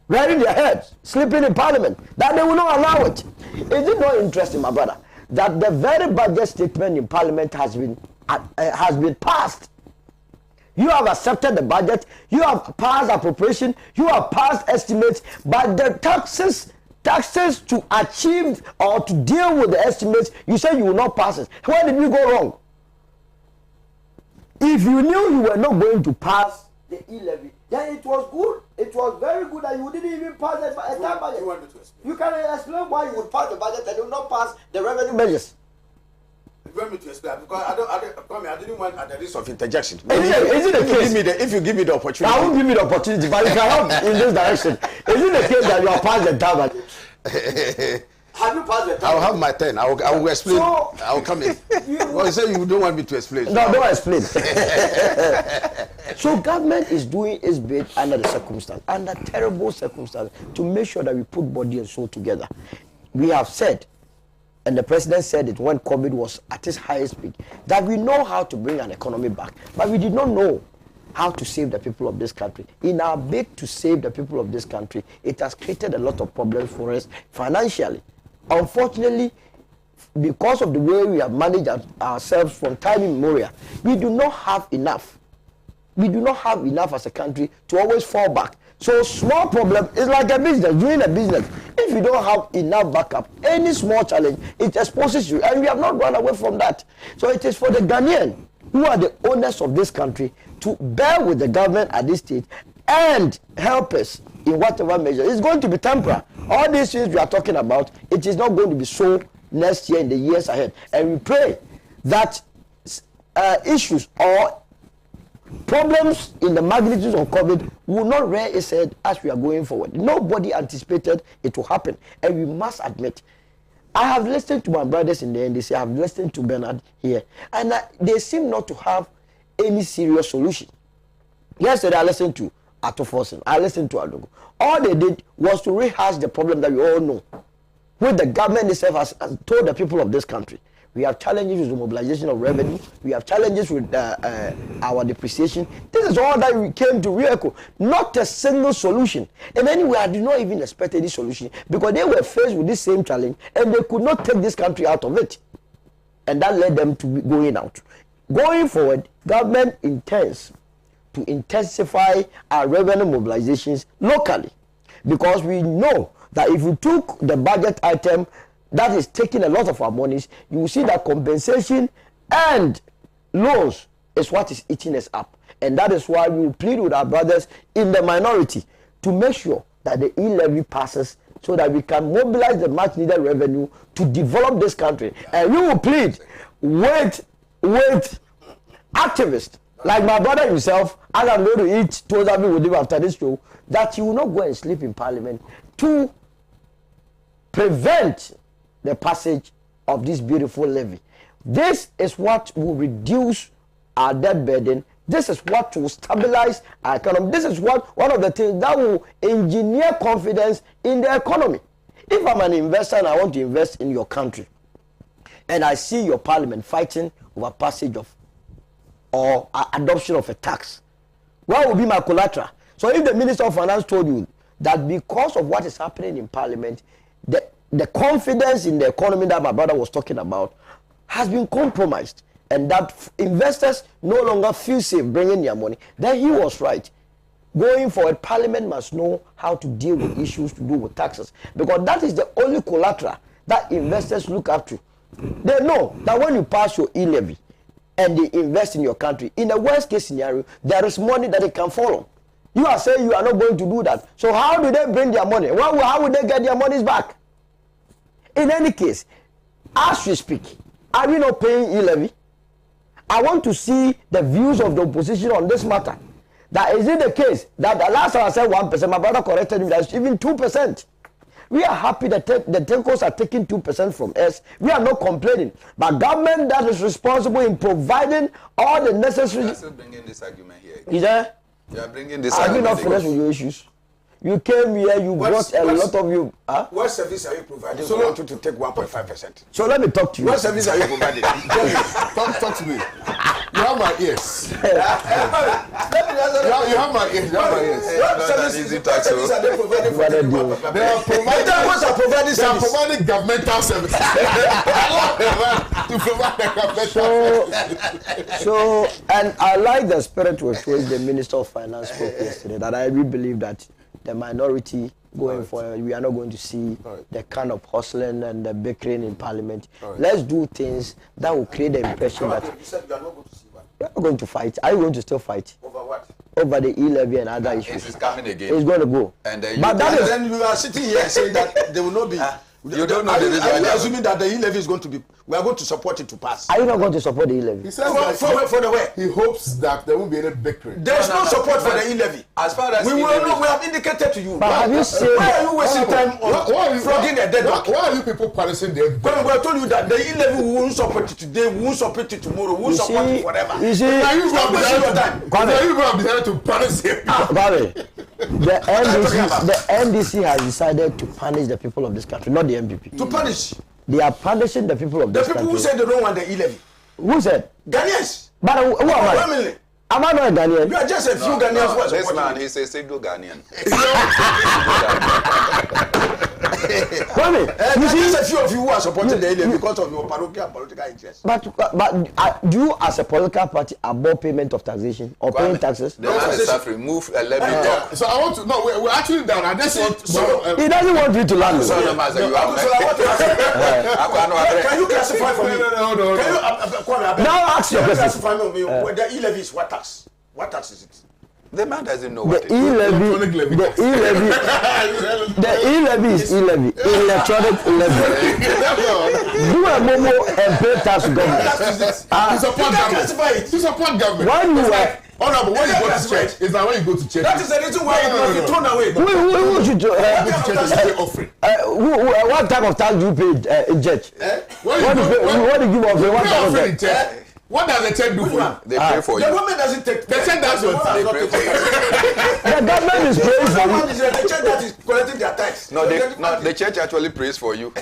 wearing their heads, sleeping in parliament, that they will not allow it. Is it not interesting, my brother, that the very budget statement in parliament has been passed? You have accepted the budget, you have passed appropriation, you have passed estimates, but the taxes to achieve or to deal with the estimates, you said you will not pass it. Where did we go wrong? If you knew you were not going to pass the E-levy, then it was good. It was very good that you didn't even pass the entire budget. You can explain why you would pass the budget and you will not pass the revenue measures. You want me to explain? Because I didn't want at the risk of interjection. Is it the case? If you give me the opportunity. I won't give you the opportunity, but you can help in this direction. Is it the case that you have passed the entire budget? Have you passed the entire budget? I'll have my turn. I will explain. So, I will come in. Well, you say you don't want me to explain. No, don't explain. So government is doing its bit under the circumstance, under terrible circumstances, to make sure that we put body and soul together. We have said, and the president said it when COVID was at its highest peak, that we know how to bring an economy back, but we did not know how to save the people of this country. In our bid to save the people of this country, it has created a lot of problems for us financially. Unfortunately, because of the way we have managed ourselves from time immemorial, we do not have enough. We do not have enough as a country to always fall back. So small problem is like a business, doing a business. If you don't have enough backup, any small challenge, it exposes you. And we have not run away from that. So it is for the Ghanaian, who are the owners of this country, to bear with the government at this stage and help us in whatever measure. It's going to be temporary. All these things we are talking about, it is not going to be so next year, in the years ahead. And we pray that issues or problems in the magnitude of COVID will not rear its head as we are going forward. Nobody anticipated it will happen. And we must admit, I have listened to my brothers in the NDC, I have listened to Bernard here, and they seem not to have any serious solution. Yesterday I listened to Ato Forsen, I listened to Adogo. All they did was to rehash the problem that we all know, which the government itself has told the people of this country. We have challenges with the mobilization of revenue. We have challenges with our depreciation. This is all that we came to re-echo. Not a single solution. And anyway, I did not even expect any solution because they were faced with this same challenge and they could not take this country out of it. And that led them to be going out. Going forward, government intends to intensify our revenue mobilizations locally, because we know that if we took the budget item that is taking a lot of our monies, you will see that compensation and loans is what is eating us up. And that is why we will plead with our brothers in the minority to make sure that the E-levy passes so that we can mobilize the much needed revenue to develop this country. And we will plead with activists like my brother himself, as I'm going to eat tozabi with him after this show, that he will not go and sleep in parliament to prevent the passage of this beautiful levy. This is what will reduce our debt burden. This is what will stabilize our economy. This is one of the things that will engineer confidence in the economy. If I'm an investor and I want to invest in your country, and I see your parliament fighting over passage of or adoption of a tax, what will be my collateral? So if the Minister of Finance told you that because of what is happening in parliament, the confidence in the economy that my brother was talking about has been compromised, and that investors no longer feel safe bringing their money, then he was right. Going forward, Parliament must know how to deal with issues to do with taxes, because that is the only collateral that investors look up to. They know that when you pass your E-levy and they invest in your country, in the worst case scenario, there is money that they can follow. You are saying you are not going to do that. So how do they bring their money? How would they get their monies back? In any case, as we speak, are we not paying E-levy? I want to see the views of the opposition on this matter. That is it the case that the last time I said 1%, my brother corrected me that it's even 2%. We are happy that the telcos are taking 2% from us. We are not complaining. But government that is responsible in providing all the necessary... You are still bringing this argument here. Is there? You are bringing this argument. Are you not finished with your issues? You came here, you brought a lot of you. Huh? What service are you providing? So I want you to take 1.5%. So let me talk to you. What service are you providing? Talk to me. You have my ears. You have my ears. What services are they providing for them? They are providing governmental services. To provide the governmental services. So, and I like the spirit with which the Minister of Finance spoke yesterday, that I really believe that the minority going forward, we are not going to see the kind of hustling and the bickering in Parliament. Let's do things that will create the impression that you said you are not going to see what? we are not going to fight. Are you going to still fight? Over what? Over the E-levy and other issues. It's coming again. It's going to go. And but that is, then you are sitting here saying that there will not be. You don't know the reason. Are you assuming that the E-levy is going to be? We are going to support it to pass. Are you not going to support the E-levy? He says for the way. He hopes that there won't be any bickering. There is no support for the E-levy. As far as we have indicated to you. But have you seen? Why are you wasting time on flogging a dead dog? Why are you people punishing them? When we told you that the E-levy we won't support it today, we won't support it tomorrow, we won't support it forever. You see, are you going to be there to punish him? The NDC has decided to punish the people of this country, not the MPP. To punish? They are punishing the people of this country. The people who said they don't want the E-levy. Who said? Ghanaians. But who am I? Am I not a Ghanaian? You are just a few Ghanaians who are This supporting man, he's a single Ghanaian. You see, a few of you who are supporting the E-levy because of your parochial political interests. But do you, as a political party, abhor payment of taxation or paying taxes? The man is suffering. Move a levy. So I want to know. We're actually down. I just want. He doesn't want you to land. Can you classify for me? No. Now ask your question. Classify for me. The E-levy is what tax? What tax is it? The man doesn't know what the E-levy. The E-levy is E-levy. Electronic levy. Do a momo and pay tax government. You support government. You support government. When you were honorable, when you go to church, is that when you go to church? That is the reason why it must be thrown away. Who should what type of tax do you pay in church? What do you give offering? What type of tax? What does the church do for you? They pay for you. The government doesn't take. The church does what? They pay for you. The government is paying for you. The church that is collecting their tax. No, the church actually prays for you.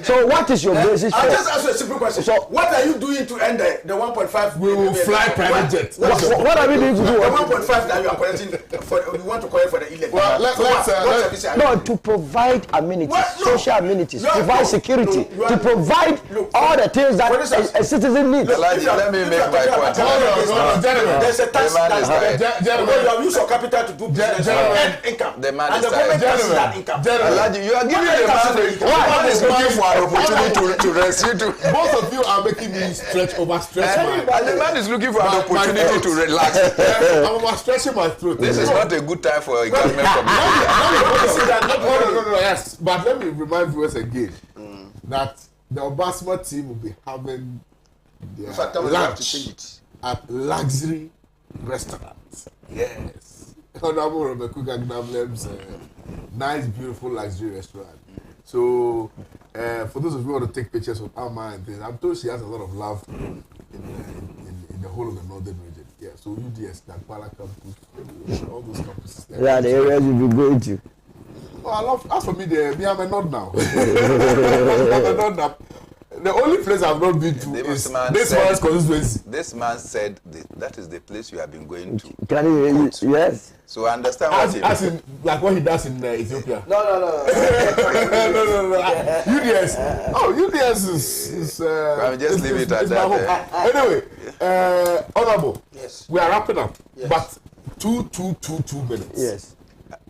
So what is your basis for? I'll just ask you a simple question. So what are you doing to end the 1.5? We will fly private jets. What are we doing to do? The 1.5 that you are collecting, you want to collect for the E-levy. Well, no, to provide amenities, social amenities, provide security, to provide all the things that a citizen needs. let me make my point. Gentlemen. There's a tax that is there. Gentlemen. You have used your capital to do business and income. The man and is the government tired. taxes that income. Elijah, you are giving the man is looking for an opportunity to rescue. Both of you are making me overstretch my. And the man is looking for an opportunity to relax. I'm overstretching my throat. This is not a good time for a government committee. No, yes. But let me remind viewers again that the Obasma team will be having their lunch at luxury restaurants. Yes. Honorable Rebecca Gagnamlem's nice, beautiful luxury restaurant. So, for those of you who want to take pictures of Alma and things, I'm told she has a lot of love in the whole of the northern region. Yeah, so UDS, Nagpala campus, all those campuses. Yeah, the areas you'll be going to. Oh, I love, as for me, I'm a nod now. I'm a nod now. The only place I've not been to is this man's constituency. This man said that is the place you have been going to. Can you? Yes. So I understand what he as in, like what he does in Ethiopia. No. No. UDS. Oh, UDS is I'll just leave it at that. Anyway, Honorable. Yes. We are wrapping up. Yes. But 2 minutes. Yes.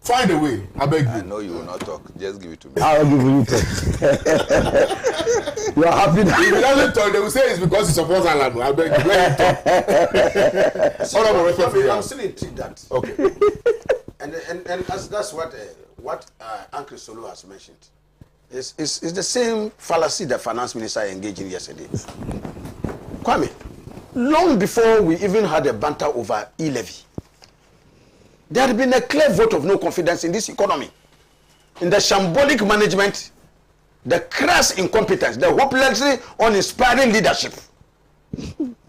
Find a way, I beg you. I know you will not talk. Just give it to me. I'll give you talk. You are happy now. If he doesn't talk, they will say it's because he supports Alan. I beg you. Let him talk. I'm still intrigued that. Okay. And that's what Uncle Solo has mentioned. It's the same fallacy the finance minister engaged in yesterday. Kwame, long before we even had a banter over E-levy, there had been a clear vote of no confidence in this economy, in the shambolic management, the crass incompetence, the hopelessly uninspiring leadership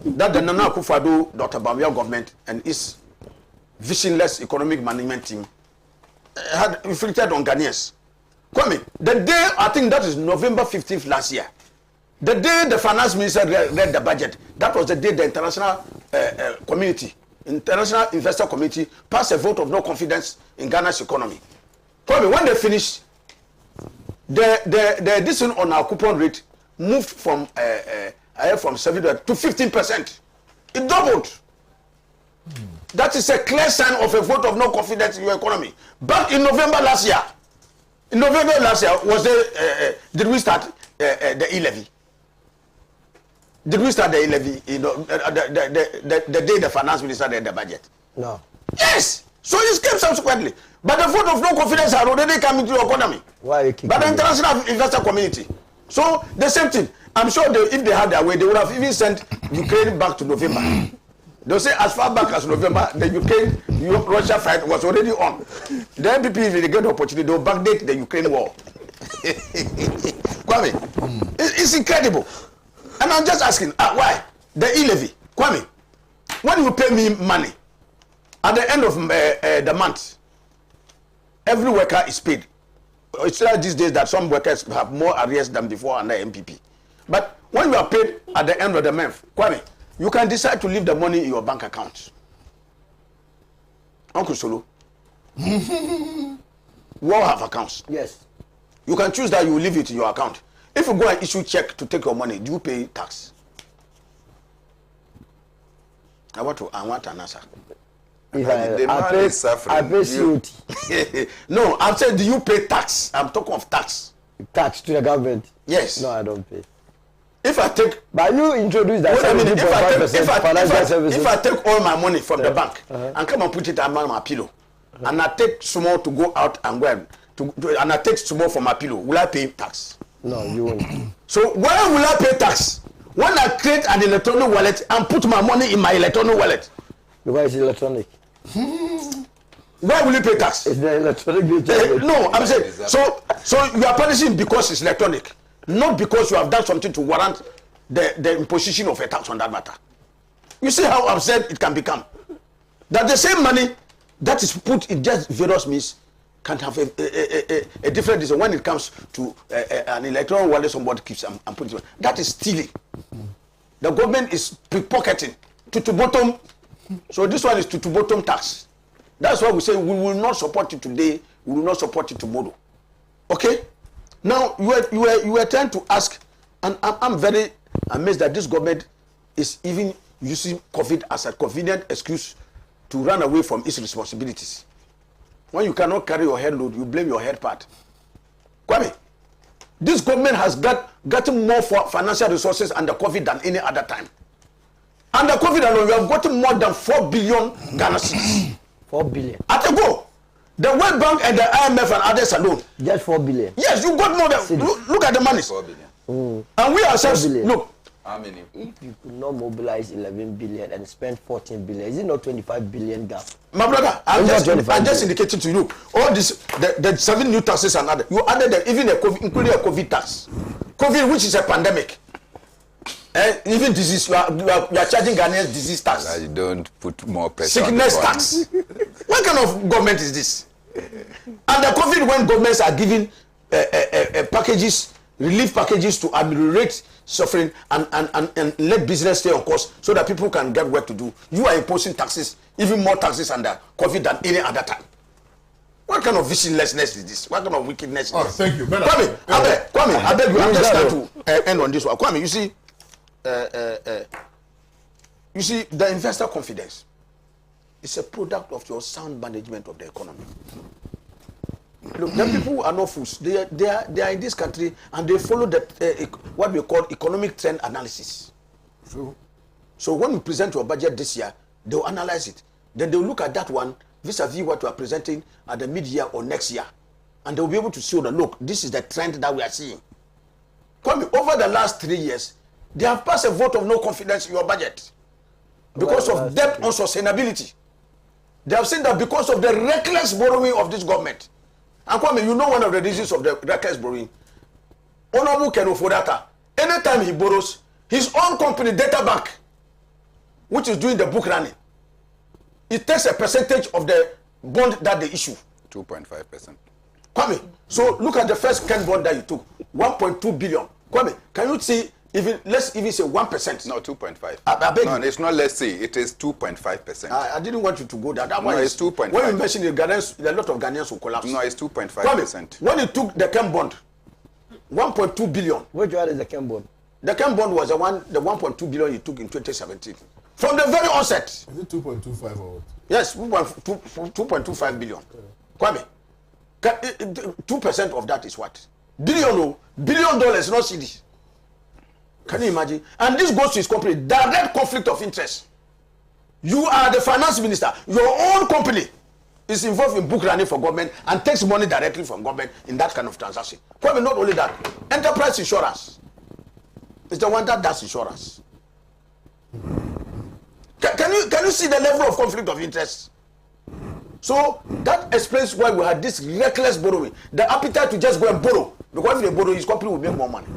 that the Nana Akufo-Addo, Dr. Bawumia government and its visionless economic management team had inflicted on Ghanaians. Kwame, the day, I think that is November 15th last year, the day the finance minister read the budget, that was the day the international international investor committee passed a vote of no confidence in Ghana's economy. Probably when they finished, the addition on our coupon rate moved from 7 to 15%. It doubled. That is a clear sign of a vote of no confidence in your economy. But in November last year, was did we start the E-levy? Did we start the E-levy, the day the finance minister read the budget? No. Yes! So it came subsequently. But the vote of no confidence had already come into the economy. Why are you kicking But the international investor community. So the same thing. I'm sure if they had their way, they would have even sent Ukraine back to November. They'll say as far back as November, the Ukraine-Russia fight was already on. The MPP, if they get the opportunity, they'll backdate the Ukraine war. Kwame, it's incredible. And I'm just asking, why? The E-levy. Kwame, when you pay me money, at the end of the month, every worker is paid. It's like these days that some workers have more arrears than before under MPP. But when you are paid at the end of the month, Kwame, you can decide to leave the money in your bank account. Uncle Solo, we all have accounts. Yes. You can choose that you will leave it in your account. If you go and issue check to take your money, do you pay tax? I want an answer. If The man is suffering. I pay COT. No, I'm saying, do you pay tax? I'm talking of tax. Tax to the government. Yes. No, I don't pay. If I take, But you introduce that wait a minute, 70.5% financial services. if I take all my money from the bank and come and put it under my pillow, and I take small to go out and go and I take small from my pillow, will I pay tax? No, you won't. So where will I pay tax? When I create an electronic wallet and put my money in my electronic wallet, Because it's electronic. where will you pay tax? It's the electronic nature. No, I'm saying, so you are punishing because it's electronic, not because you have done something to warrant the imposition of a tax on that matter. You see how absurd it can become? That the same money that is put in just various means can have a different reason when it comes to an electoral wallet somebody keeps and puts it. That is stealing. The government is pickpocketing to bottom. So this one is to bottom tax. That's why we say we will not support it today. We will not support it tomorrow. Okay? Now you were trying to ask, and I'm very amazed that this government is even using COVID as a convenient excuse to run away from its responsibilities. When you cannot carry your head load, you blame your head part. Kwame, this government has gotten more financial resources under COVID than any other time. Under COVID alone, we have gotten more than 4 billion Ghana cedis. 4 billion. At a go. The World Bank and the IMF and others alone. Just 4 billion. Yes, you got more than. Look at the money. 4 billion. And we ourselves, look. How many? If you could not mobilize 11 billion and spend 14 billion, is it not 25 billion gap? My brother, I'm just indicating to you, all this, the 7 new taxes and other, you added them, even including a COVID tax. COVID, which is a pandemic. Even disease, you are charging Ghanaians disease tax. I don't put more pressure. Sickness tax. What kind of government is this? And the COVID, when governments are giving packages, relief packages to ameliorate suffering and let business stay on course so that people can get work to do, you are imposing taxes, even more taxes under COVID than any other time. What kind of viciousness is this? What kind of wickedness is this? Thank you. Kwame, I beg you, I'm just trying to end on this one. Kwame, you see, the investor confidence is a product of your sound management of the economy. Look, the people who are not fools. They are in this country and they follow the what we call economic trend analysis. So when you present your budget this year, they will analyze it. Then they will look at that one vis-a-vis what you are presenting at the mid-year or next year, and they will be able to show that, look, this is the trend that we are seeing. Over the last 3 years, they have passed a vote of no confidence in your budget because of debt unsustainability. They have seen that because of the reckless borrowing of this government. And Kwame, you know one of the reasons of the reckless borrowing. Honorable Ken Ofodata, anytime he borrows, his own company, Data Bank, which is doing the book running, it takes a percentage of the bond that they issue. 2.5%. Kwame, so look at the first Ken bond that you took, 1.2 billion. Kwame, can you see, let's even say 1%? No, 2.5. No, it's not, let's say, it is 2.5%. I didn't want you to go there. That no, it's 2.5. When you mentioned the Ghanaians, a lot of Ghanaians will collapse. No, it's 2.5%. When you took the Ken bond, 1.2 billion. Which one is the Ken bond? The Ken bond was the 1.2 billion you took in 2017. From the very onset. Is it 2.25 or what? Yes, 2.25 billion. Kwame, 2% of that is what? $1 billion, not cedis. Can you imagine? And this goes to his company, direct conflict of interest. You are the finance minister. Your own company is involved in book running for government and takes money directly from government in that kind of transaction. Kwame, not only that, enterprise insurance is the one that does insurance. Can you see the level of conflict of interest? So that explains why we had this reckless borrowing. The appetite to just go and borrow. Because if they borrow, his company will make more money.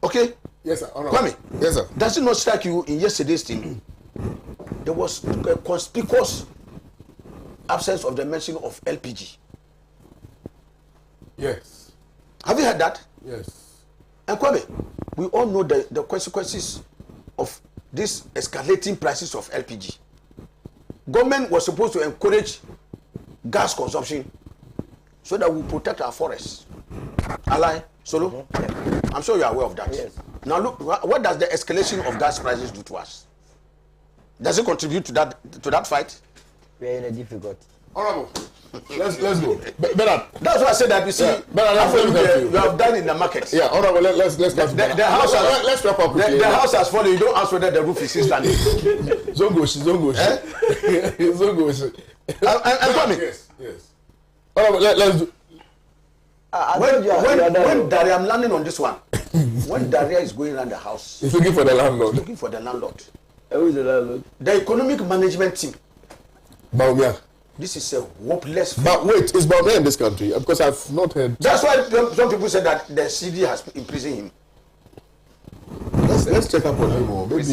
Okay? Yes, sir. Kwame, yes, sir. Does it not strike you in yesterday's thing? There was a conspicuous absence of the mention of LPG. Yes. Have you heard that? Yes. And Kwame, we all know the consequences of these escalating prices of LPG. Government was supposed to encourage gas consumption so that we protect our forests. Alai, Solo? Yeah. I'm sure you are aware of that. Yes. Now look, what does the escalation of gas prices do to us? Does it contribute to that fight? We are in a difficulty. Honorable, let's go. Bernard. That's why I said that. You see, Bernard, you have done in the market. Yeah, honorable. Let's the house has, let's wrap up. The house has fallen. You don't ask whether the roof is still standing. Zongoshi. Kwame. Yes. Honorable, let's do. When Daria, I'm landing on this one. When Daria is going around the house, he's looking for the landlord. Looking for the landlord. Who is the landlord? The economic management team. Baumia. This is a hopeless. But wait, is Baumia in this country? Because I've not heard. That's why some people said that the CD has imprisoned him. Let's check up on him more. Maybe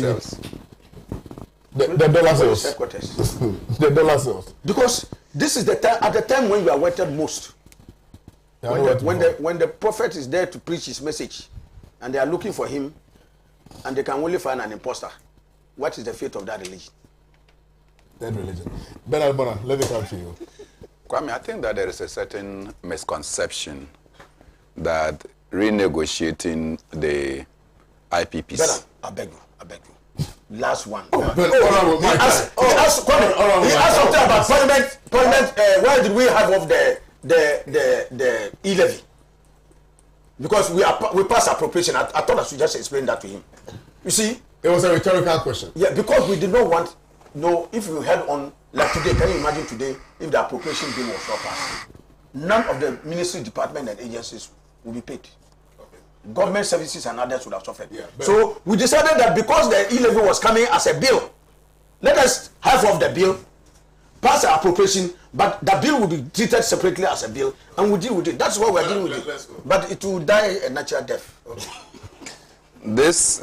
the dollar sales. Headquarters. The dollar sales. Because this is the time at the time when we are wanted most. When the prophet is there to preach his message, and they are looking for him, and they can only find an imposter. What is the fate of that religion? That religion. Bernard Bona, let me come to you. Kwame, I think that there is a certain misconception that renegotiating the IPPs. Bernard, I beg you. last one. He asked something about parliament. Why did we have off the E-levy? Because we passed appropriation. I thought I should just explain that to him. You see, it was a rhetorical question. Yeah, because we did not want. No, if you had on like today, can you imagine today if the appropriation bill was not passed? None of the ministry, department, and agencies will be paid. Government services and others would have suffered. Yeah, so we decided that because the E-levy was coming as a bill, let us have off the bill, pass the appropriation, but the bill will be treated separately as a bill, and we deal with it. That's why we're dealing with it. But it will die a natural death. Okay. This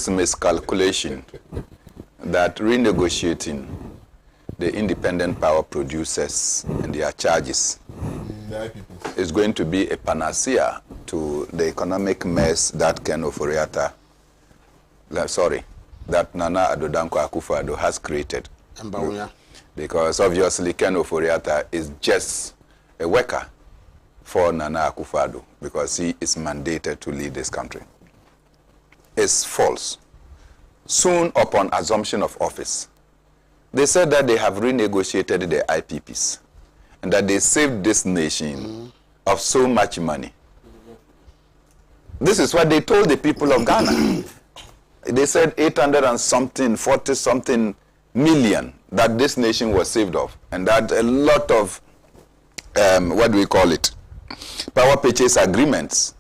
miscalculation that renegotiating the independent power producers and their charges is going to be a panacea to the economic mess that Ken Ofori-Atta, that Nana Addo Dankwa Akufo-Addo has created. Because obviously Ken Ofori-Atta is just a worker for Nana Akufo-Addo because he is mandated to lead this country. It's false. Soon upon assumption of office, they said that they have renegotiated the IPPs and that they saved this nation of so much money. This is what they told the people of Ghana. They said 800 and something, 40 something million that this nation was saved of, and that a lot of, what do we call it, power purchase agreements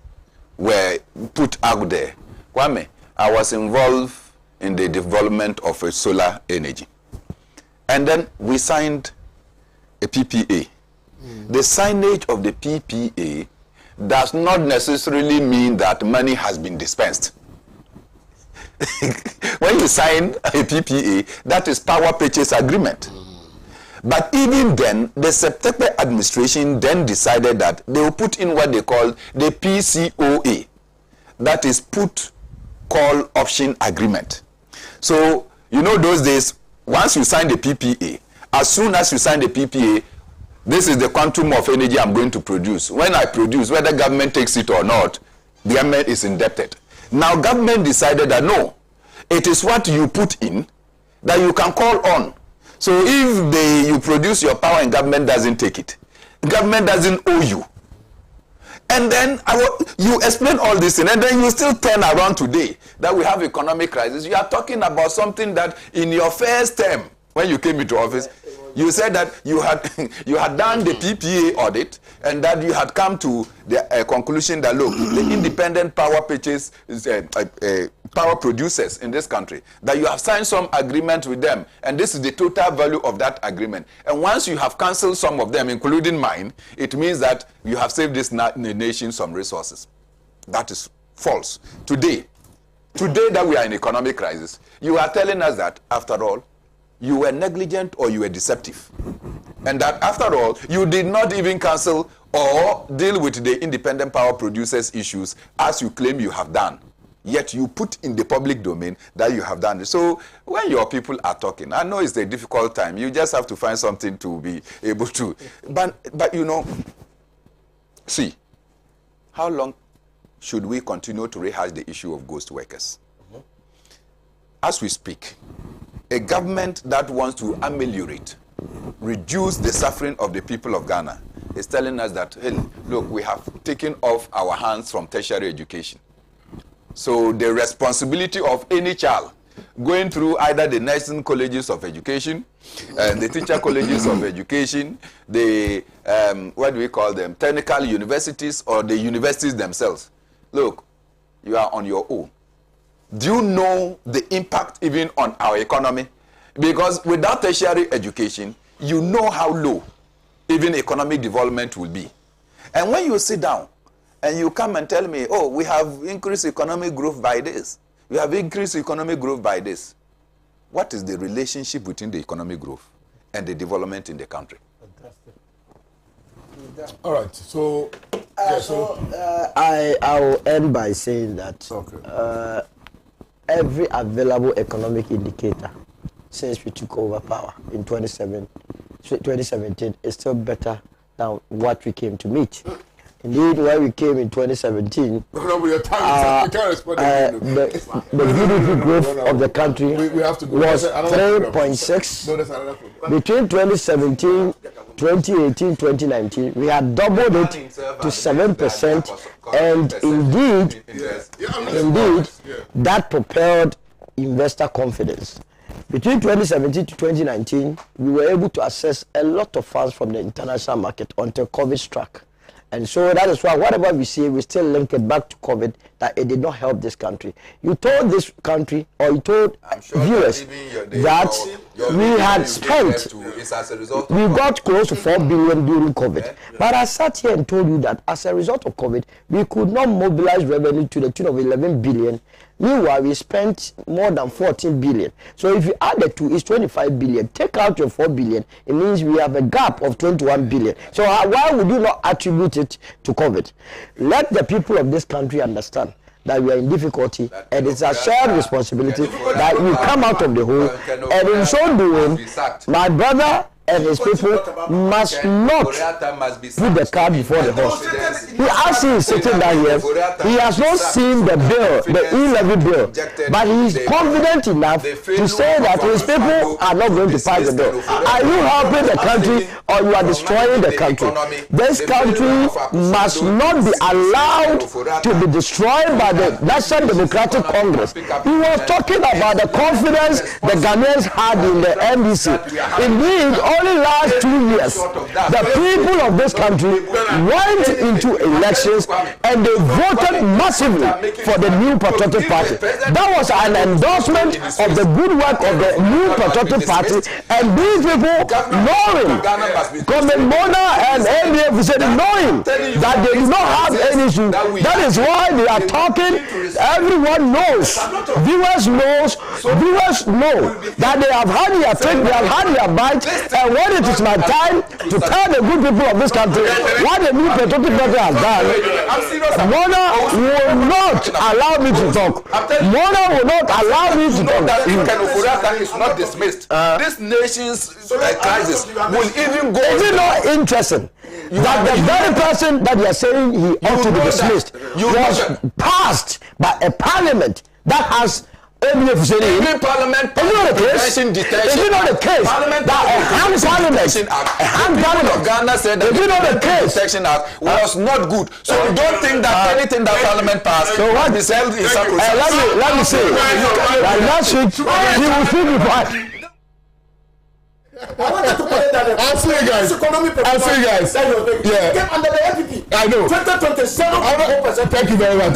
were put out there. Kwame, I was involved in the development of a solar energy. And then we signed a PPA. The signage of the PPA does not necessarily mean that money has been dispensed. When you sign a PPA, that is power purchase agreement. But even then, the September administration then decided that they will put in what they call the PCOA. That is put call option agreement. So, you know those days, once you sign the PPA, as soon as you sign the PPA, this is the quantum of energy I'm going to produce. When I produce, whether government takes it or not, the government is indebted. Now, government decided that no, it is what you put in that you can call on. So if you produce your power and government doesn't take it, government doesn't owe you. And then you explain all this thing, and then you still turn around today that we have economic crisis. You are talking about something that in your first term, when you came into office, you said that you had done the PPA audit, and that you had come to the conclusion that look, the independent power purchase power producers in this country, that you have signed some agreement with them, and this is the total value of that agreement. And once you have cancelled some of them, including mine, it means that you have saved this nation some resources. That is false. Today that we are in economic crisis, you are telling us that, after all, you were negligent or you were deceptive. And that, after all, you did not even cancel or deal with the independent power producers issues as you claim you have done. Yet you put in the public domain that you have done it. So when your people are talking, I know it's a difficult time. You just have to find something to be able to. But you know, see, how long should we continue to rehash the issue of ghost workers? As we speak, a government that wants to ameliorate, reduce the suffering of the people of Ghana is telling us that, hey, look, we have taken off our hands from tertiary education. So the responsibility of any child going through either the nursing colleges of education, the teacher colleges of education, the, what do we call them, technical universities, or the universities themselves. Look, you are on your own. Do you know the impact even on our economy? Because without tertiary education, you know how low even economic development will be. And when you sit down and you come and tell me, oh, we have increased economic growth by this, we have increased economic growth by this, what is the relationship between the economic growth and the development in the country? Fantastic. All right, so... I will end by saying that every available economic indicator since we took over power in 2017 is still better than what we came to meet. Indeed, when we came in 2017, the GDP growth of the country was 3.6. Between 2017, 2018, 2019, we had doubled it to 7%, and indeed, that propelled investor confidence. Between 2017 to 2019, we were able to access a lot of funds from the international market until COVID struck. And so that is why whatever we see, we still link it back to COVID, that it did not help this country. You told this country, or you told viewers, that we had spent, we got close to 4 billion during COVID. But I sat here and told you that as a result of COVID, we could not mobilize revenue to the tune of 11 billion. Meanwhile, we spent more than 14 billion. So if you add the two, it's 25 billion. Take out your 4 billion, it means we have a gap of 21 billion. So why would you not attribute it to COVID? Let the people of this country understand that we are in difficulty, and it's a shared responsibility that we come out of the hole. And in so doing, my brother and his people must not put the cart before the horse. He actually is sitting down here. He has not seen the bill, the E-levy bill, but he is confident enough to say that his people are not going to pass the bill. Are you helping the country, or you are destroying the country? This country must not be allowed to be destroyed by the National Democratic Congress. He was talking about the confidence the Ghanaians had in the NDC. Indeed, only last 2 years, the people of this country went into elections and they voted massively for the New Patriotic Party. That was an endorsement of the good work of the New Patriotic Party, and these people knowing, Comrade Mona and ADF said knowing that they do not have any issue. That is why they are talking. Everyone knows, viewers know that they have had their trick, they have had their bite. And when it is my time to tell the good people of this country what the New Patriotic Party has done, Mona will not allow me to talk. Mona will not allow me to talk. That is not dismissed. This nation's crisis will even go. Is it not interesting that the very person that you are saying he ought to be dismissed was passed by a parliament that has even Parliament detention. Is it not the case that a hanged parliament of Ghana said that the Protection Act was not good? So you don't think that anything that Parliament passed is held in sacrosanct? Let me say, last week he will speak before. I wanted to put that. I'll see you guys. Yeah. Came under the FPP. I know. 2027. Thank you very much.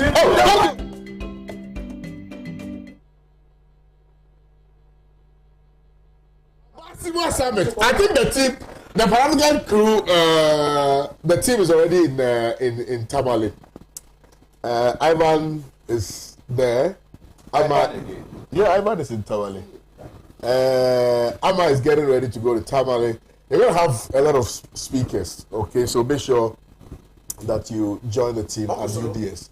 Summit. I think the Parliamentary crew, the team is already in Tamale. Ivan is there. Ivan is in Tamale. Amma is getting ready to go to Tamale. They're going to have a lot of speakers. Okay, so make sure that you join the team at UDS.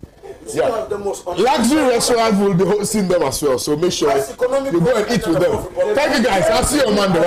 Yeah, luxury restaurant will be hosting them as well, so make sure you go and eat with them. Thank you guys. I'll see you on Monday.